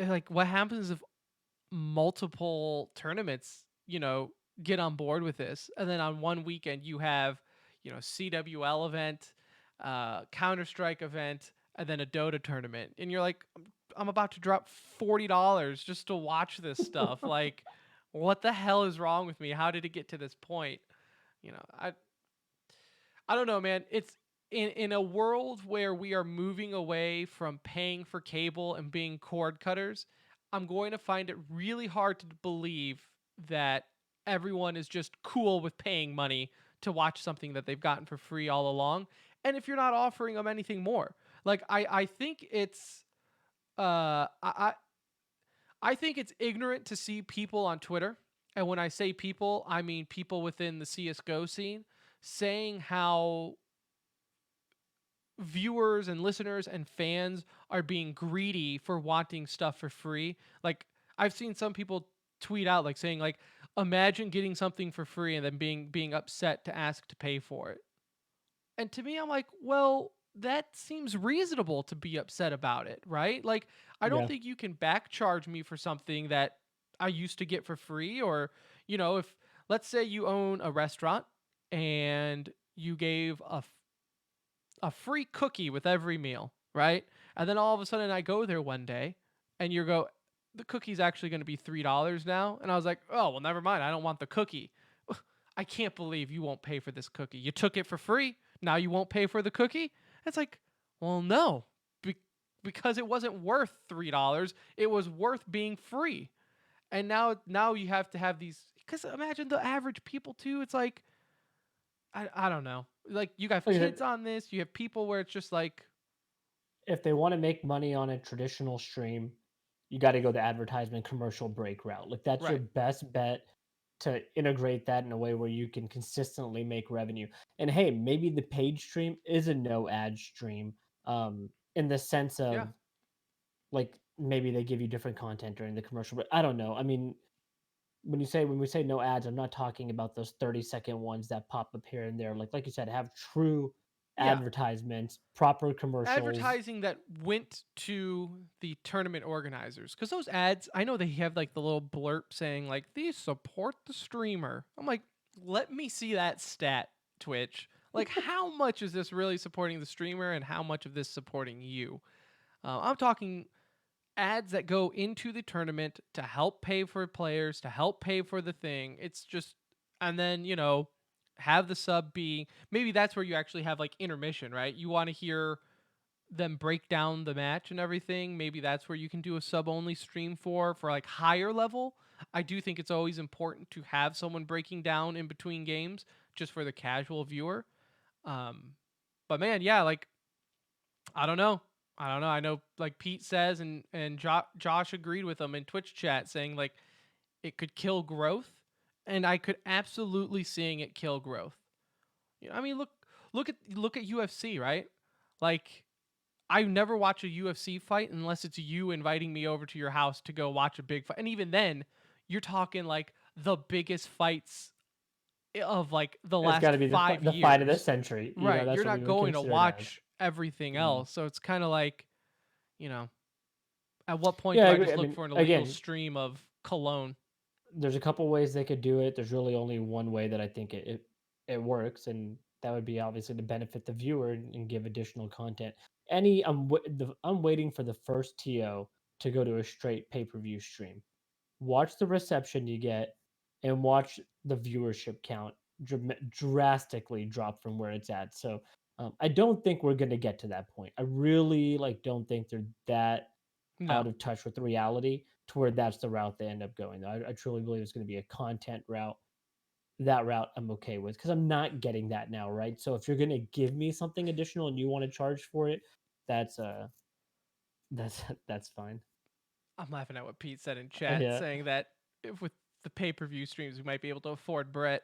like what happens if multiple tournaments, get on board with this, and then on one weekend you have, CWL event, Counter Strike event, and then a Dota tournament, and you're like, I'm about to drop $40 just to watch this stuff. Like, what the hell is wrong with me? How did it get to this point? You know, I I don't know, man. It's in a world where we are moving away from paying for cable and being cord cutters. I'm going to find it really hard to believe that everyone is just cool with paying money to watch something that they've gotten for free all along. And if you're not offering them anything more, like I think it's uh I I think it's ignorant to see people on Twitter, and when I say people, I mean people within the CS:GO scene, saying how viewers and listeners and fans are being greedy for wanting stuff for free. Like, I've seen some people tweet out like saying like, imagine getting something for free and then being upset to ask to pay for it. And to me, I'm like, well, that seems reasonable to be upset about it, right? Like, I don't Yeah. think you can back charge me for something that I used to get for free. Or, if let's say you own a restaurant and you gave a free cookie with every meal, right? And then all of a sudden I go there one day and the cookie's actually going to be $3 now. And I was like, oh, well, never mind. I don't want the cookie. I can't believe you won't pay for this cookie. You took it for free. Now you won't pay for the cookie? It's like, well, no, because it wasn't worth $3. It was worth being free. And now you have to have these, because imagine the average people too. It's like, I don't know. Like, you have Like I kids said, on this. You have people where it's just like, if they want to make money on a traditional stream, you got to go the advertisement commercial break route. Like that's your right. best bet to integrate that in a way where you can consistently make revenue. And hey, maybe the paid stream is a no ad stream in the sense Yeah. of like maybe they give you different content during the commercial break. I don't know. I mean, when we say no ads, I'm not talking about those 30-second ones that pop up here and there. Like you said, have true Yeah. advertisements, proper commercials. Advertising that went to the tournament organizers. Because those ads, I know they have like the little blurb saying, like, these support the streamer. I'm like, let me see that stat, Twitch. Like, how much is this really supporting the streamer and how much of this supporting you? I'm talking ads that go into the tournament to help pay for players, to help pay for the thing. It's just, and then, have the sub be, maybe that's where you actually have like intermission, right? You want to hear them break down the match and everything. Maybe that's where you can do a sub only stream for like higher level. I do think it's always important to have someone breaking down in between games just for the casual viewer. Um, but man, yeah, like, I don't know. I don't know. I know, like Pete says, and Josh agreed with him in Twitch chat, saying like it could kill growth, and I could absolutely seeing it kill growth. I mean, look at UFC, right? Like, I never watch a UFC fight unless it's you inviting me over to your house to go watch a big fight, and even then, you're talking like the biggest fights of like the It's got last to be five the fight of the years. century. You know, Right. that's You're what we not would going to consider it as. watch everything Mhm. else. So it's kind of like, you know, at what point Yeah, do I I agree. just I look mean, for an illegal again, stream of cologne? there's a couple ways they could do it. There's really only one way that I think it works, and that would be obviously to benefit the viewer and give additional content. I'm waiting for the first TO to go to a straight pay-per-view stream. Watch the reception you get, and watch the viewership count drastically drop from where it's at. So I don't think we're gonna get to that point. I really don't think they're that out No. of touch with reality to where that's the route they end up going. I truly believe it's going to be a content route. That route I'm okay with because I'm not getting that now, right? So if you're going to give me something additional and you want to charge for it, that's that's that's fine. I'm laughing at what Pete said in chat, Yeah. saying that if with the pay-per-view streams, we might be able to afford Brett.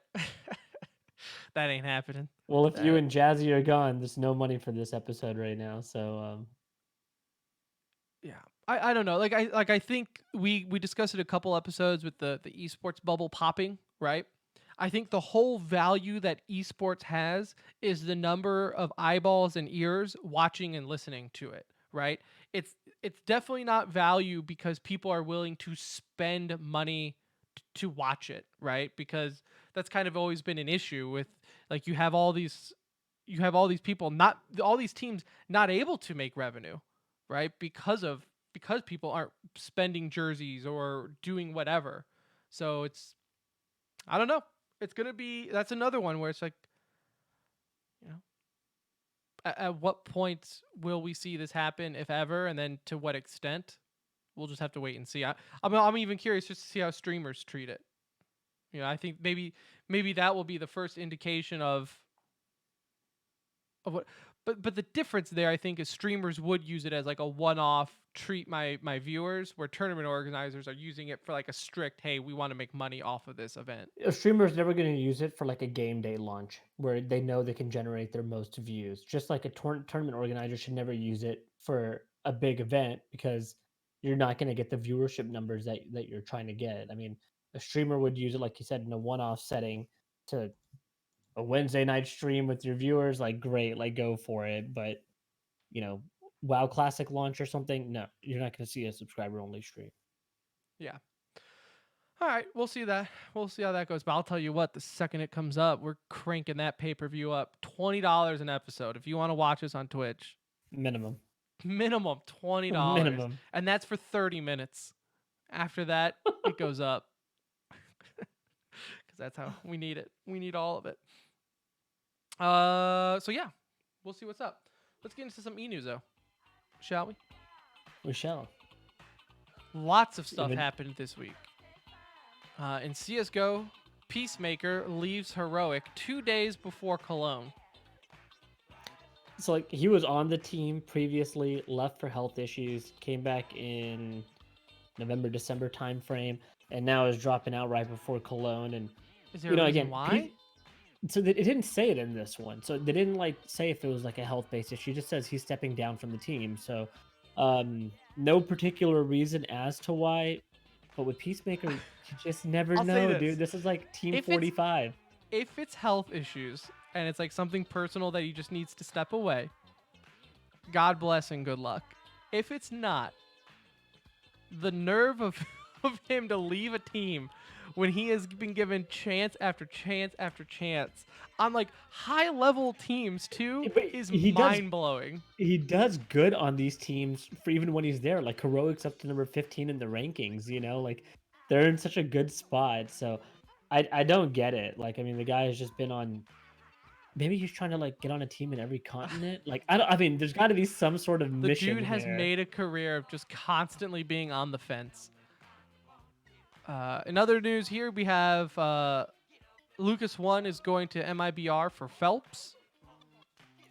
That ain't happening. Well, if you That and Jazzy are gone, there's no money for this episode right now. So yeah. I don't know. I think we discussed it a couple episodes with the esports bubble popping, right? I think the whole value that esports has is the number of eyeballs and ears watching and listening to it, right? It's definitely not value because people are willing to spend money to watch it, right? Because that's kind of always been an issue with like you have all these people not all these teams not able to make revenue, right? Because people aren't spending jerseys or doing whatever. So it's I don't know. It's going to be that's another one where it's like you know at what point will we see this happen if ever and then to what extent? We'll just have to wait and see. I'm even curious just to see how streamers treat it. You know, I think maybe that will be the first indication of what but the difference there I think is streamers would use it as like a one-off treat my viewers where tournament organizers are using it for like a strict hey, we want to make money off of this event. a streamer is never going to use it for like a game day launch where they know they can generate their most views. Just like a tournament organizer should never use it for a big event because you're not going to get the viewership numbers that you're trying to get. I mean, a streamer would use it, like you said, in a one-off setting to a Wednesday night stream with your viewers. Like, great, like go for it. But you know, WoW Classic launch or something, no, you're not going to see a subscriber-only stream. Yeah. All right, we'll see that. We'll see how that goes. But I'll tell you what, the second it comes up, we're cranking that pay-per-view up. $20 an episode. If you want to watch us on Twitch, Minimum, minimum $20. minimum. And that's for 30 minutes. After that, it goes up. Cuz that's how we need it. We need all of it. So yeah. We'll see what's up. Let's get into some e-news though. Shall we? We shall. Lots of stuff Even- happened this week. In CSGO, Peacemaker leaves Heroic 2 days before Cologne. So like he was on the team previously, left for health issues, came back in November, December timeframe, and now is dropping out right before Cologne. And Is there a reason why? So it didn't say it in this one. So they didn't like say if it was like a health based issue. It just says he's stepping down from the team. So no particular reason as to why. But with Peacemaker, you just never I'll say know, this. dude. This is like Team If it's- 45. If it's health issues and it's like something personal that he just needs to step away, God bless and good luck. If it's not, the nerve of, of him to leave a team when he has been given chance after chance after chance on like high level teams too Yeah, but is he does- mind blowing. He does good on these teams for even when he's there. Like Heroic's up to number 15 in the rankings, you know, like they're in such a good spot. So I don't get it. Like, I mean, the guy has just been on, maybe he's trying to like get on a team in every continent. Like, I mean, there's got to be some sort of The mission dude has here. made a career of just constantly being on the fence. In other news here, we have Lucas One is going to MIBR for Phelps.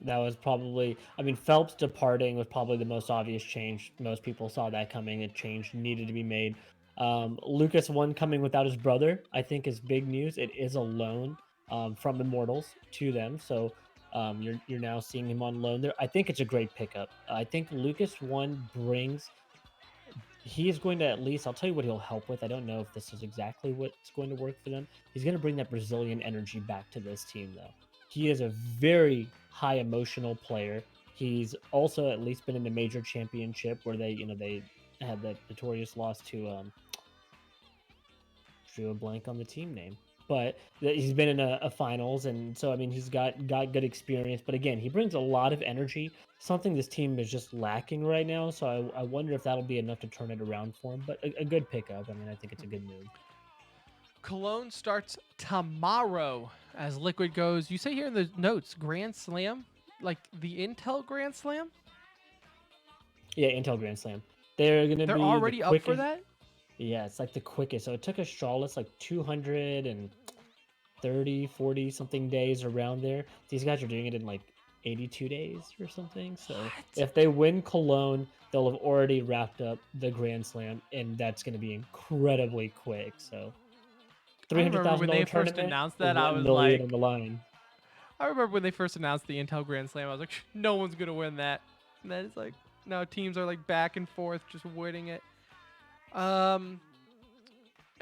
That was probably, I mean, Phelps departing was probably the most obvious change. Most people saw that coming. A change needed to be made. Lucas One coming without his brother, I think, is big news. It is a loan from Immortals to them, so you're now seeing him on loan there. I think it's a great pickup. I think Lucas One brings. He is going to at least, I'll tell you what he'll help with. I don't know if this is exactly what's going to work for them. He's going to bring that Brazilian energy back to this team, though. He is a very high emotional player. He's also at least been in the major championship where they had that notorious loss to drew a blank on the team name. but he's been in a finals, and so I mean he's got good experience. But again, he brings a lot of energy, something this team is just lacking right now. So I wonder if that'll be enough to turn it around for him. But a good pickup. I mean, I think it's a good move. Cologne starts tomorrow as Liquid goes. You say here in the notes, Grand Slam, like the Intel Grand Slam. Yeah, Intel Grand Slam. They're gonna They're be already the up for quickest. that. Yeah, it's like the quickest. So it took Astralis like 230, 40 something days around there. These guys are doing it in like 82 days or something. So What? if they win Cologne, they'll have already wrapped up the Grand Slam, and that's going to be incredibly quick. So I remember when they $300,000 first tournament, announced that, I 1 was million like, on the line. I remember when they first announced the Intel Grand Slam, I was like, no one's gonna win that. And then it's like now teams are like back and forth just winning it. And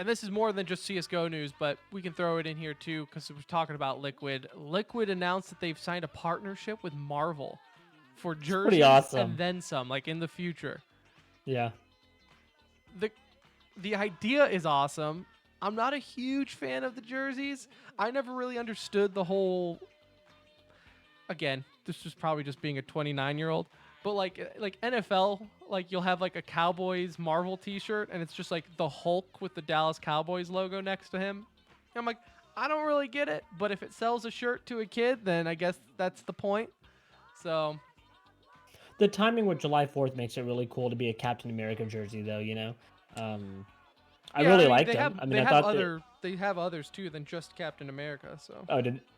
this is more than just CS:GO news, but we can throw it in here too because we're talking about Liquid. Liquid announced that they've signed a partnership with Marvel for jerseys pretty awesome. and then some, like in the future. Yeah. The idea is awesome. I'm not a huge fan of the jerseys. I never really understood the whole. Again, this was probably just being a 29-year-old, but like NFL, like you'll have like a Cowboys Marvel T-shirt, and it's just like the Hulk with the Dallas Cowboys logo next to him. And I'm like, I don't really get it, but if it sells a shirt to a kid, then I guess that's the point. So The timing with July 4th makes it really cool to be a Captain America jersey, though. I yeah, really I mean, liked they them. have I mean, they I have thought other they have others too than just Captain America. So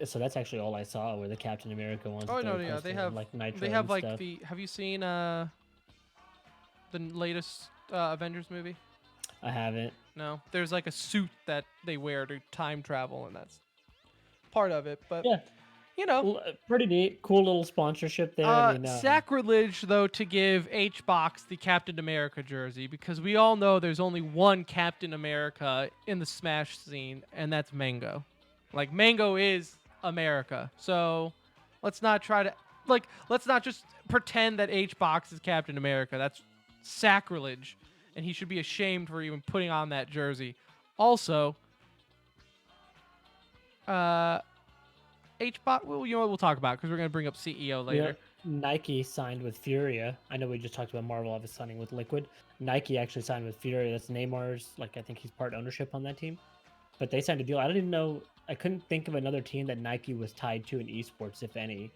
so that's actually all I saw were the Captain America ones. oh that no, were yeah, they posted on, have like Nitro they have and like stuff. the. Have you seen the latest Avengers movie? I haven't. No, there's like a suit that they wear to time travel, and that's part of it. But Yeah, you know, pretty neat, cool little sponsorship there. I mean, sacrilege though to give HBox the Captain America jersey because we all know there's only one Captain America in the Smash scene, and that's Mango. Like Mango is America, so let's not try to let's not just pretend that HBox is Captain America. That's sacrilege, and he should be ashamed for even putting on that jersey. Also, HBox, well, you know what we'll talk about because we're going to bring up CEO later. Nike signed with Furia. I know we just talked about Marvel obviously signing with Liquid. Nike actually signed with Furia. That's Neymar's, like I think he's part ownership on that team. But they signed a deal. I don't even know. I couldn't think of another team that Nike was tied to in esports, if any.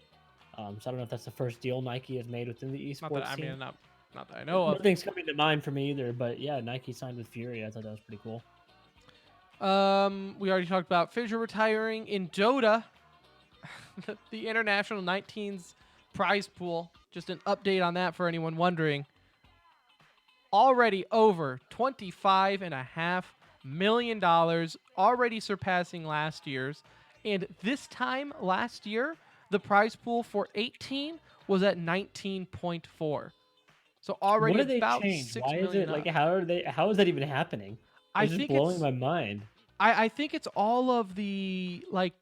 So I don't know if that's the first deal Nike has made within the esports team. Not that I know of. Nothing's coming to mind for me either. But yeah, Nike signed with Furia. I thought that was pretty cool. We already talked about Fissure retiring in Dota. The International 19's prize pool. Just an update on that for anyone wondering. Already over $25.5 million, already surpassing last year's. And this time last year, the prize pool for 18 was at 19.4. So already what do they about change? $6 Why is million it like up. how is that even happening? I It's just think blowing it's my mind. I think it's all of the like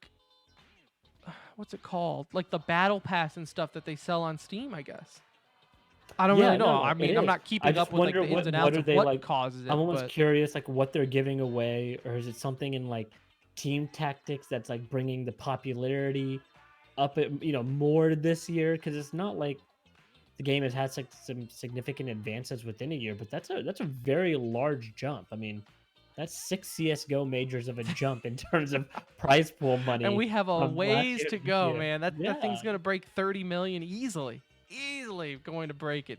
what's it called? Like the battle pass and stuff that they sell on Steam, I guess. I don't really know. No, I it mean, I'm is. not I keeping just up with like the wonder ins and what outs are of they what like. causes it. I'm almost But curious, like what they're giving away, or is it something in like team tactics that's like bringing the popularity up, more this year? Because it's not like the game has had like some significant advances within a year, but that's a very large jump. I mean, that's 6 CS:GO majors of a jump in terms of prize pool money. and we have a from last ways year to this go, year. man. That thing's Yeah. gonna break 30 million easily. Easily going to break it.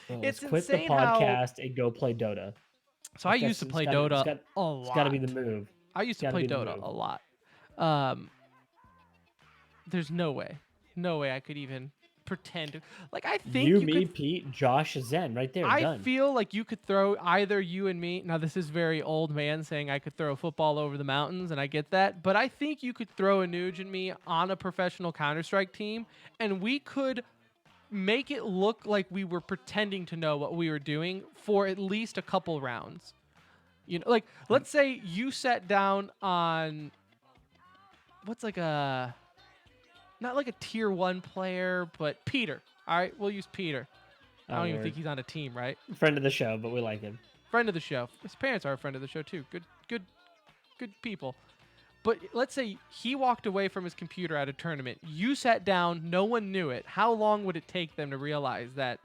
Well, It's let's quit the insane how. podcast and go play Dota. So I used to play Dota a It's got to lot. be the move. I used to gotta play be the Dota move. a lot. There's no way I could even pretend to. Like I think You, you me, could. Pete, Josh, Zen, right there, I done. feel like you could throw either you and me. Now this is very old man saying I could throw a football over the mountains, and I get that. But I think you could throw a Nuge and me on a professional Counter-Strike team, and we could make it look like we were pretending to know what we were doing for at least a couple rounds. Like let's say you sat down on what's like a not like a tier 1 player, but Peter. All right, we'll use Peter. I don't even think he's on a team, right? Friend of the show, but we like him. Friend of the show. His parents are a friend of the show too. Good people. But let's say he walked away from his computer at a tournament. You sat down, no one knew it. How long would it take them to realize that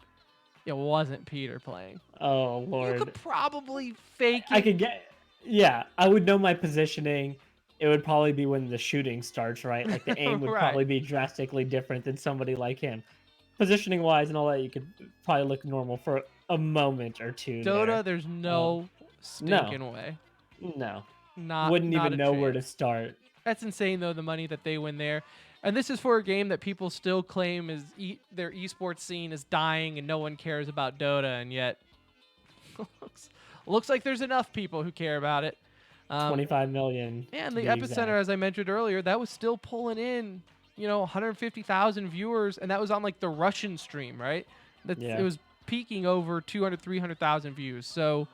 it wasn't Peter playing? Oh You Lord. could probably fake it. I could get, yeah, I would know my positioning. It would probably be when the shooting starts, right? Like the aim would Right. probably be drastically different than somebody like him. Positioning wise and all that, you could probably look normal for a moment or two. Dota, there. there's no stinking way. No, Not wouldn't not even a know where to chance. start. That's insane, though, the money that they win there. And this is for a game that people still claim is their esports scene is dying and no one cares about Dota, and yet looks like there's enough people who care about it. 25 million. And to the be epicenter, exact. as I mentioned earlier, that was still pulling in, 150,000 viewers, and that was on like the Russian stream, right? Yeah. It was peaking over 200, 300,000 views. So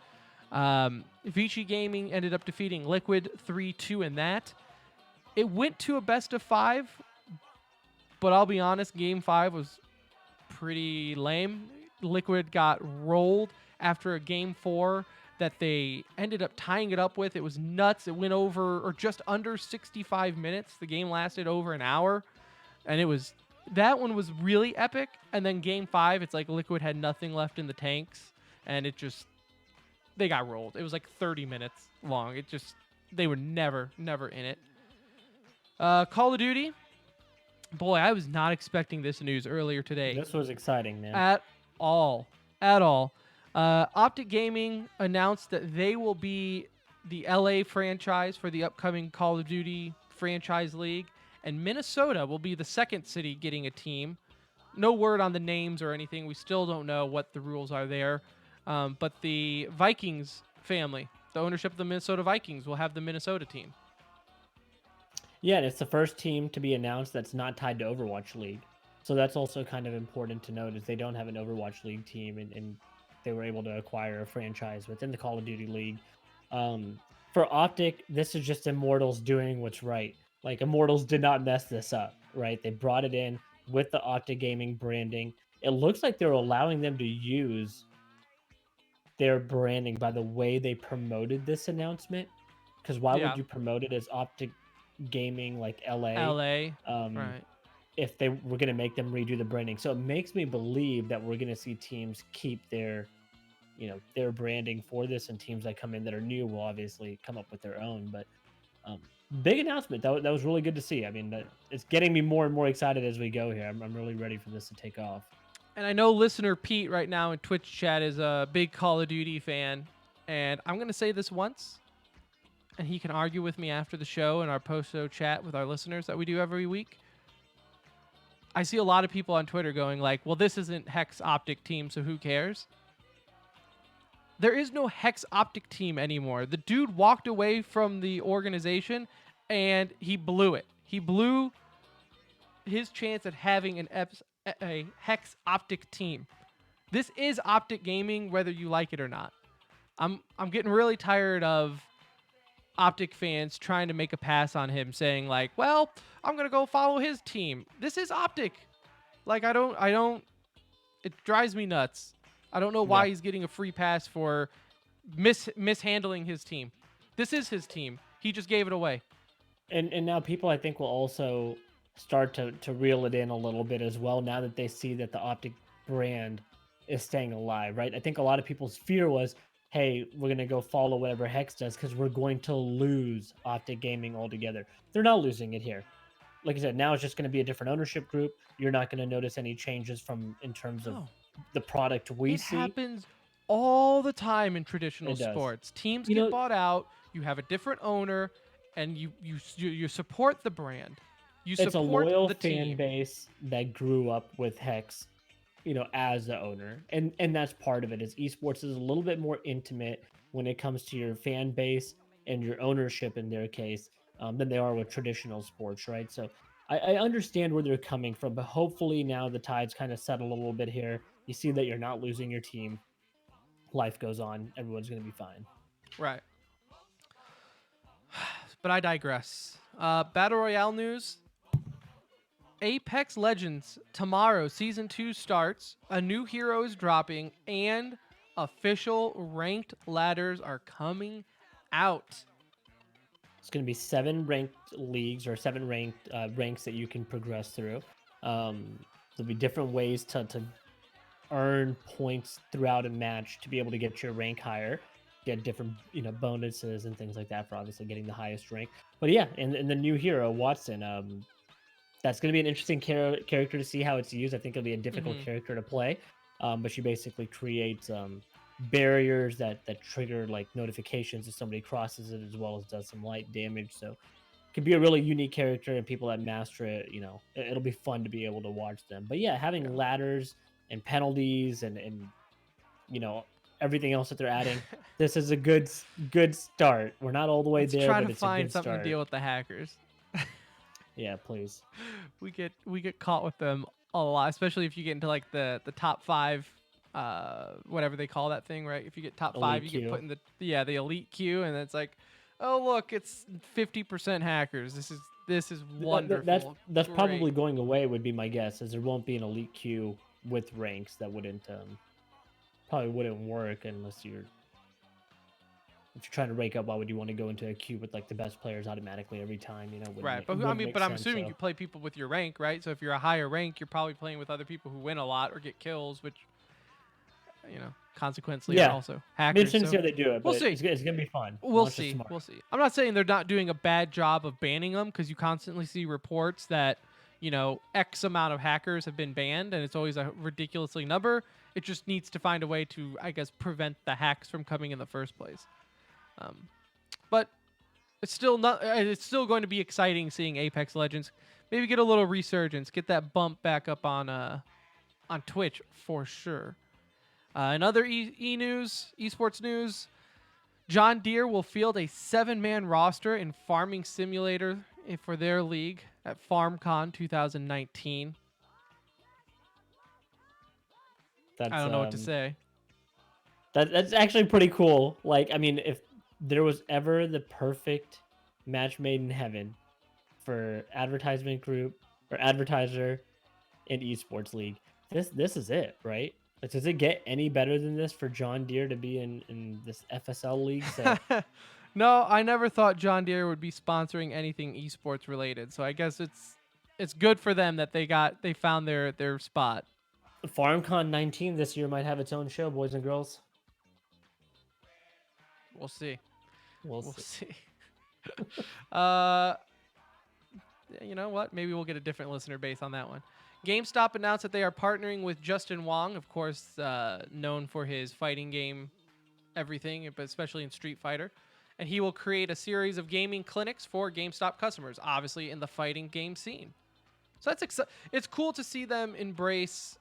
Vici Gaming ended up defeating Liquid 3-2 in that. It went to a best of 5, but I'll be honest, game 5 was pretty lame. Liquid got rolled after a game 4 that they ended up tying it up with. It was nuts. It went over or just under 65 minutes. The game lasted over an hour, and that one was really epic. And then game 5, it's like Liquid had nothing left in the tanks, and they got rolled. It was like 30 minutes long. They were never in it. Call of Duty. Boy, I was not expecting this news earlier today. This was exciting, man. At all. Optic Gaming announced that they will be the LA franchise for the upcoming Call of Duty franchise league, and Minnesota will be the second city getting a team. No word on the names or anything. We still don't know what the rules are there. But the Vikings family, the ownership of the Minnesota Vikings, will have the Minnesota team. Yeah, and it's the first team to be announced that's not tied to Overwatch League. So that's also kind of important to note, is they don't have an Overwatch League team, and they were able to acquire a franchise within the Call of Duty League. For Optic, this is just Immortals doing what's right. Like, Immortals did not mess this up, right? They brought it in with the Optic Gaming branding. It looks like they're allowing them to use their branding by the way they promoted this announcement. Because why Yeah. would you promote it as Optic Gaming like LA? Right. If they were going to make them redo the branding. So it makes me believe that we're going to see teams keep their branding for this, and teams that come in that are new will obviously come up with their own. But big announcement. That was really good to see. I mean, it's getting me more and more excited as we go here. I'm really ready for this to take off. And I know listener Pete right now in Twitch chat is a big Call of Duty fan, and I'm going to say this once, and he can argue with me after the show in our post-show chat with our listeners that we do every week. I see a lot of people on Twitter going like, well, this isn't Hex Optic team, so who cares? There is no Hex Optic team anymore. The dude walked away from the organization, and he blew it. He blew his chance at having a Hex Optic team. This is Optic Gaming, whether you like it or not. I'm getting really tired of Optic fans trying to make a pass on him, saying like, well, I'm going to go follow his team. This is Optic. Like, I don't, it drives me nuts. I don't know why he's getting a free pass for mishandling his team. This is his team. He just gave it away. And now people, I think, will also start to reel it in a little bit as well, now that they see that the Optic brand is staying alive, right? I think a lot of people's fear was, hey, we're going to go follow whatever Hex does because we're going to lose Optic Gaming altogether. They're not losing it here. Like I said, now it's just going to be a different ownership group. You're not going to notice any changes in terms of the product we see. It happens all the time in traditional It does. sports. Teams get bought out. You have a different owner, and you support the brand. It's a loyal the fan team. base that grew up with Hex, as the owner, and that's part of it. Is esports is a little bit more intimate when it comes to your fan base and your ownership in their case than they are with traditional sports, right? So I understand where they're coming from, but hopefully now the tides kind of settle a little bit here. You see that you're not losing your team. Life goes on. Everyone's going to be fine. Right. But I digress. Battle Royale news. Apex Legends tomorrow, Season 2 starts. A new hero is dropping, and official ranked ladders are coming out. It's going to be 7 ranked leagues or 7 ranked ranks that you can progress through. There'll be different ways to earn points throughout a match to be able to get your rank higher, get different bonuses and things like that for obviously getting the highest rank. But yeah, and the new hero Watson, that's going to be an interesting character to see how it's used. I think it'll be a difficult Mhm. character to play, but she basically creates barriers that trigger like notifications if somebody crosses it, as well as does some light damage. So it could be a really unique character, and people that master it, it'll be fun to be able to watch them. But yeah, having ladders and penalties and you know everything else that they're adding, this is a good start. We're not all the way Let's there, try but to it's a find good something to start. deal with the hackers. Yeah, please. We get caught with them a lot, especially if you get into like the top 5, whatever they call that thing, right? If you get top 5, Elite you get put queue. in the elite queue, and it's like, oh look, it's 50% hackers. This is wonderful. That's Great. probably going away, would be my guess, as there won't be an elite queue with ranks. That wouldn't probably wouldn't work unless if you're trying to rank up. Why would you want to go into a queue with like the best players automatically every time? Right, It but I wouldn't mean, make but I'm sense. assuming you So play people with your rank, right? So if you're a higher rank, you're probably playing with other people who win a lot or get kills, which consequently are yeah, also be hackers. interesting to So see how they do it, we'll but see. it's gonna be fun. We'll Launch this see. tomorrow. We'll see. I'm not saying they're not doing a bad job of banning them, because you constantly see reports that, X amount of hackers have been banned, and it's always a ridiculously number. It just needs to find a way to, I guess, prevent the hacks from coming in the first place. But it's still not. It's still going to be exciting seeing Apex Legends maybe get a little resurgence, get that bump back up on Twitch for sure. In other esports news, John Deere will field a 7-man roster in Farming Simulator for their league at FarmCon 2019. That's I don't know what to say. that's actually pretty cool. Like, I mean, if there was ever the perfect match made in heaven for advertisement group or advertiser in esports league, this is it, right? Like, does it get any better than this for John Deere to be in this FSL league? So No, I never thought John Deere would be sponsoring anything esports related. So I guess it's good for them that they found their spot. FarmCon 19 this year might have its own show, boys and girls. We'll see. We'll We'll see. see. uh, you know what? Maybe we'll get a different listener base on that one. GameStop announced that they are partnering with Justin Wong, of course, known for his fighting game, everything, but especially in Street Fighter. And he will create a series of gaming clinics for GameStop customers, obviously in the fighting game scene. So it's cool to see them embrace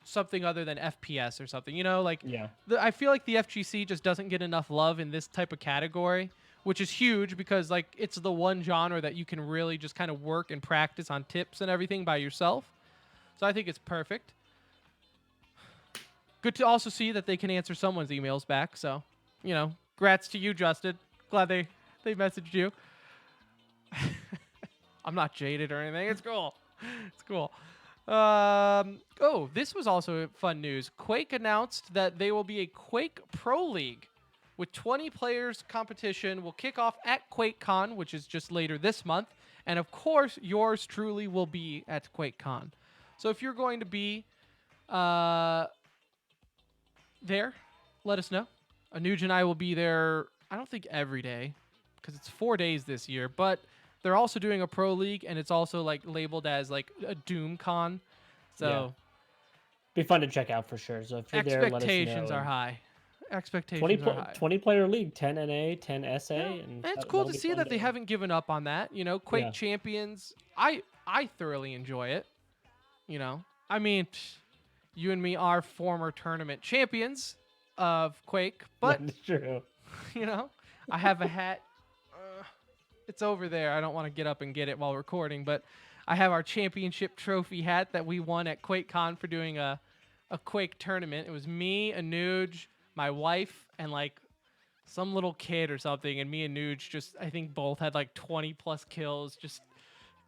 something other than FPS or something. Yeah. I feel like the FGC just doesn't get enough love in this type of category, which is huge because like it's the one genre that you can really just kind of work and practice on tips and everything by yourself. So I think it's perfect. Good to also see that they can answer someone's emails back. So, grats to you, Justin. Glad they messaged you. I'm not jaded or anything. It's cool. It's cool. This was also fun news. Quake announced that they will be a Quake Pro League with 20 players competition. Will kick off at QuakeCon, which is just later this month. And of course, yours truly will be at QuakeCon. So if you're going to be there, let us know. Anuj and I will be there, I don't think every day, because it's 4 days this year, but they're also doing a pro league, and it's also like labeled as like a Doom Con. So be fun to check out for sure. So if you're there, let us know. expectations are high. Expectations are high. 20 player league, 10 NA, 10 SA, Yeah. and It's cool to see that they haven't given up on that. Quake Yeah. Champions, I thoroughly enjoy it. I mean, you and me are former tournament champions of Quake, but That's true. I have a hat. It's over there. I don't want to get up and get it while recording, but I have our championship trophy hat that we won at QuakeCon for doing a Quake tournament. It was me, Anuj, my wife, and like some little kid or something, and me and Nuge just, I think both had like 20 plus kills, just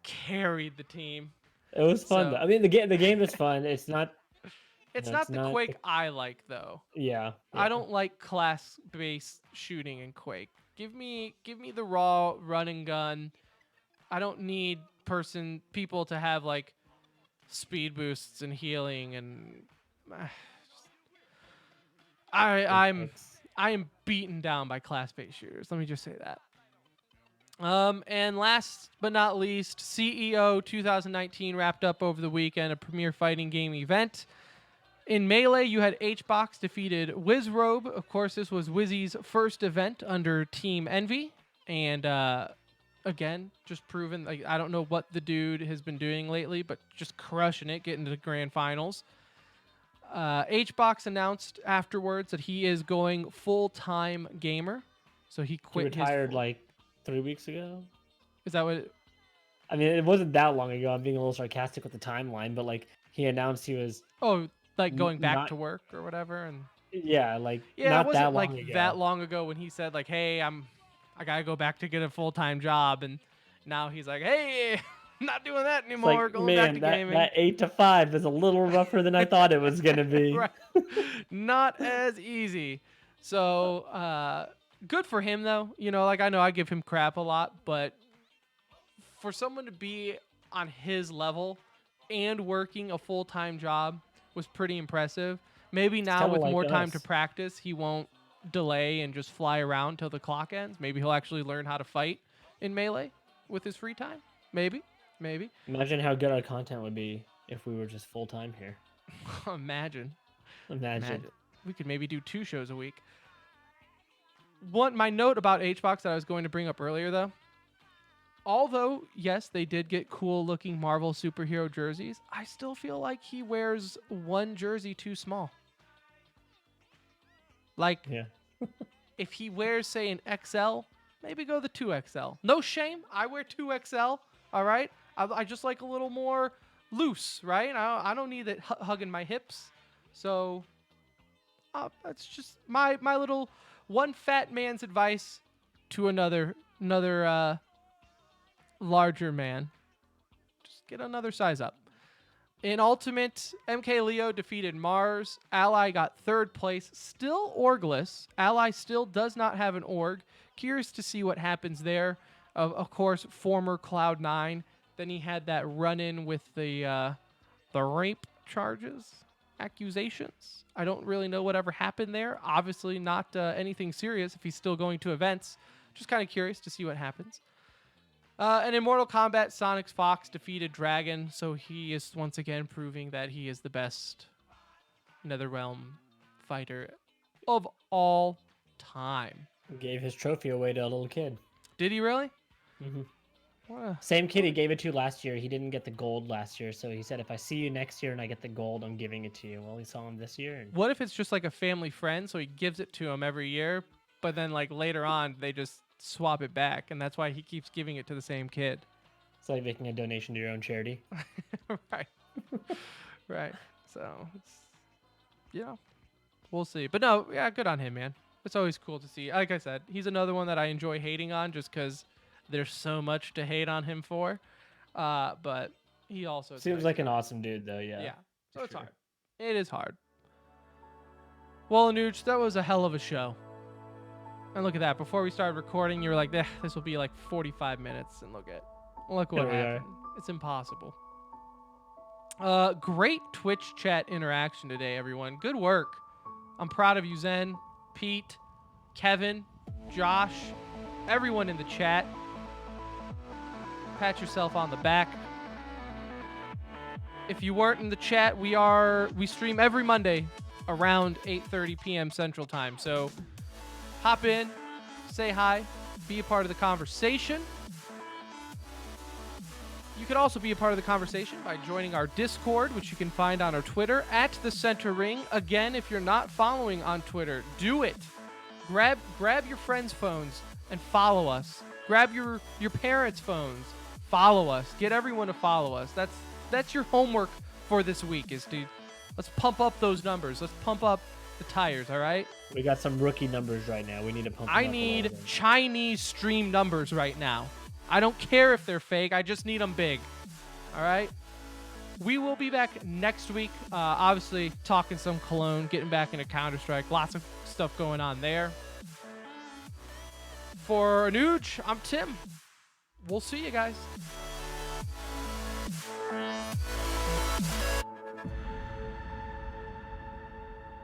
carried the team. It was fun So- though. I mean, the game is fun. It's not. It's No, not it's the not Quake I like though. Yeah. I don't like class-based shooting in Quake. Give me the raw run and gun. I don't need people to have like speed boosts and healing and I am beaten down by class-based shooters. Let me just say that. And last but not least, CEO 2019 wrapped up over the weekend, a premier fighting game event. In Melee, you had HBox defeated Wizrobe. Of course, this was Wizzy's first event under Team Envy. And again, just proven, like, I don't know what the dude has been doing lately, but just crushing it, getting to the grand finals. HBox announced afterwards that he is going full-time gamer. So he quit. He retired like 3 weeks ago. Is that what? I mean, it wasn't that long ago. I'm being a little sarcastic with the timeline, but like he announced he was. Oh, like going back to work or whatever, and yeah, like yeah, not it that wasn't long like ago. that long ago when he said like, "Hey, I gotta go back to get a full-time job," and now he's like, "Hey, I'm not doing that anymore. Like, going back to that, gaming." that 8 to 5 is a little rougher than I thought it was gonna be. Right. Not as easy. So good for him though. You know, like I know I give him crap a lot, but for someone to be on his level and working a full-time job was pretty impressive. Maybe now with like more time to us. practice, he won't delay and just fly around till the clock ends. Maybe he'll actually learn how to fight in Melee with his free time. Maybe. Imagine how good our content would be if we were just full time here. Imagine. Imagine. We could maybe do 2 shows a week. My note about HBox that I was going to bring up earlier, though. Although, yes, they did get cool-looking Marvel superhero jerseys, I still feel like he wears one jersey too small. Like, Yeah. if he wears, say, an XL, maybe go the 2XL. No shame. I wear 2XL, all right? I just like a little more loose, right? I don't need it hugging my hips. So, that's just my little one fat man's advice to another larger man. Just get another size up. In Ultimate, MK Leo defeated Mars. Ally got 3rd place. Still orgless. Ally still does not have an org. Curious to see what happens there. Of course, former Cloud9. Then he had that run-in with the rape accusations. I don't really know whatever happened there. Obviously not anything serious if he's still going to events. Just kind of curious to see what happens. And in Mortal Kombat, Sonic's Fox defeated Dragon, so he is once again proving that he is the best Netherrealm fighter of all time. Gave his trophy away to a little kid. Did he really? Mm-hmm. What Same kid he gave it to last year. He didn't get the gold last year, so he said, if I see you next year and I get the gold, I'm giving it to you. Well, he saw him this year. And... What if it's just like a family friend, so he gives it to him every year, but then like later on they just swap it back, and that's why he keeps giving it to the same kid. It's like making a donation to your own charity. Right. Right. So, we'll see. But no, yeah, good on him, man. It's always cool to see. Like I said, he's another one that I enjoy hating on just because there's so much to hate on him for. But he also seems like an awesome dude, though. Yeah. Yeah. So it's hard. It is hard. Well, Anuj, that was a hell of a show. And look at that. Before we started recording, you were like, this will be like 45 minutes. And look what happened. It's impossible. Great Twitch chat interaction today, everyone. Good work. I'm proud of you, Zen, Pete, Kevin, Josh, everyone in the chat. Pat yourself on the back. If you weren't in the chat, we stream every Monday around 8:30 p.m. Central Time. So hop in, say hi, be a part of the conversation. You can also be a part of the conversation by joining our Discord, which you can find on our Twitter @TheCenterRing. Again, if you're not following on Twitter, do it. Grab your friends' phones and follow us. Grab your parents' phones, follow us. Get everyone to follow us. That's your homework for this week. Let's pump up those numbers. Let's pump up the tires. All right. We got some rookie numbers right now. We need to pump. I need Chinese stream numbers right now. I don't care if they're fake. I just need them big. All right? We will be back next week. Obviously, talking some Cologne, getting back into Counter-Strike. Lots of stuff going on there. For Anuj, I'm Tim. We'll see you guys.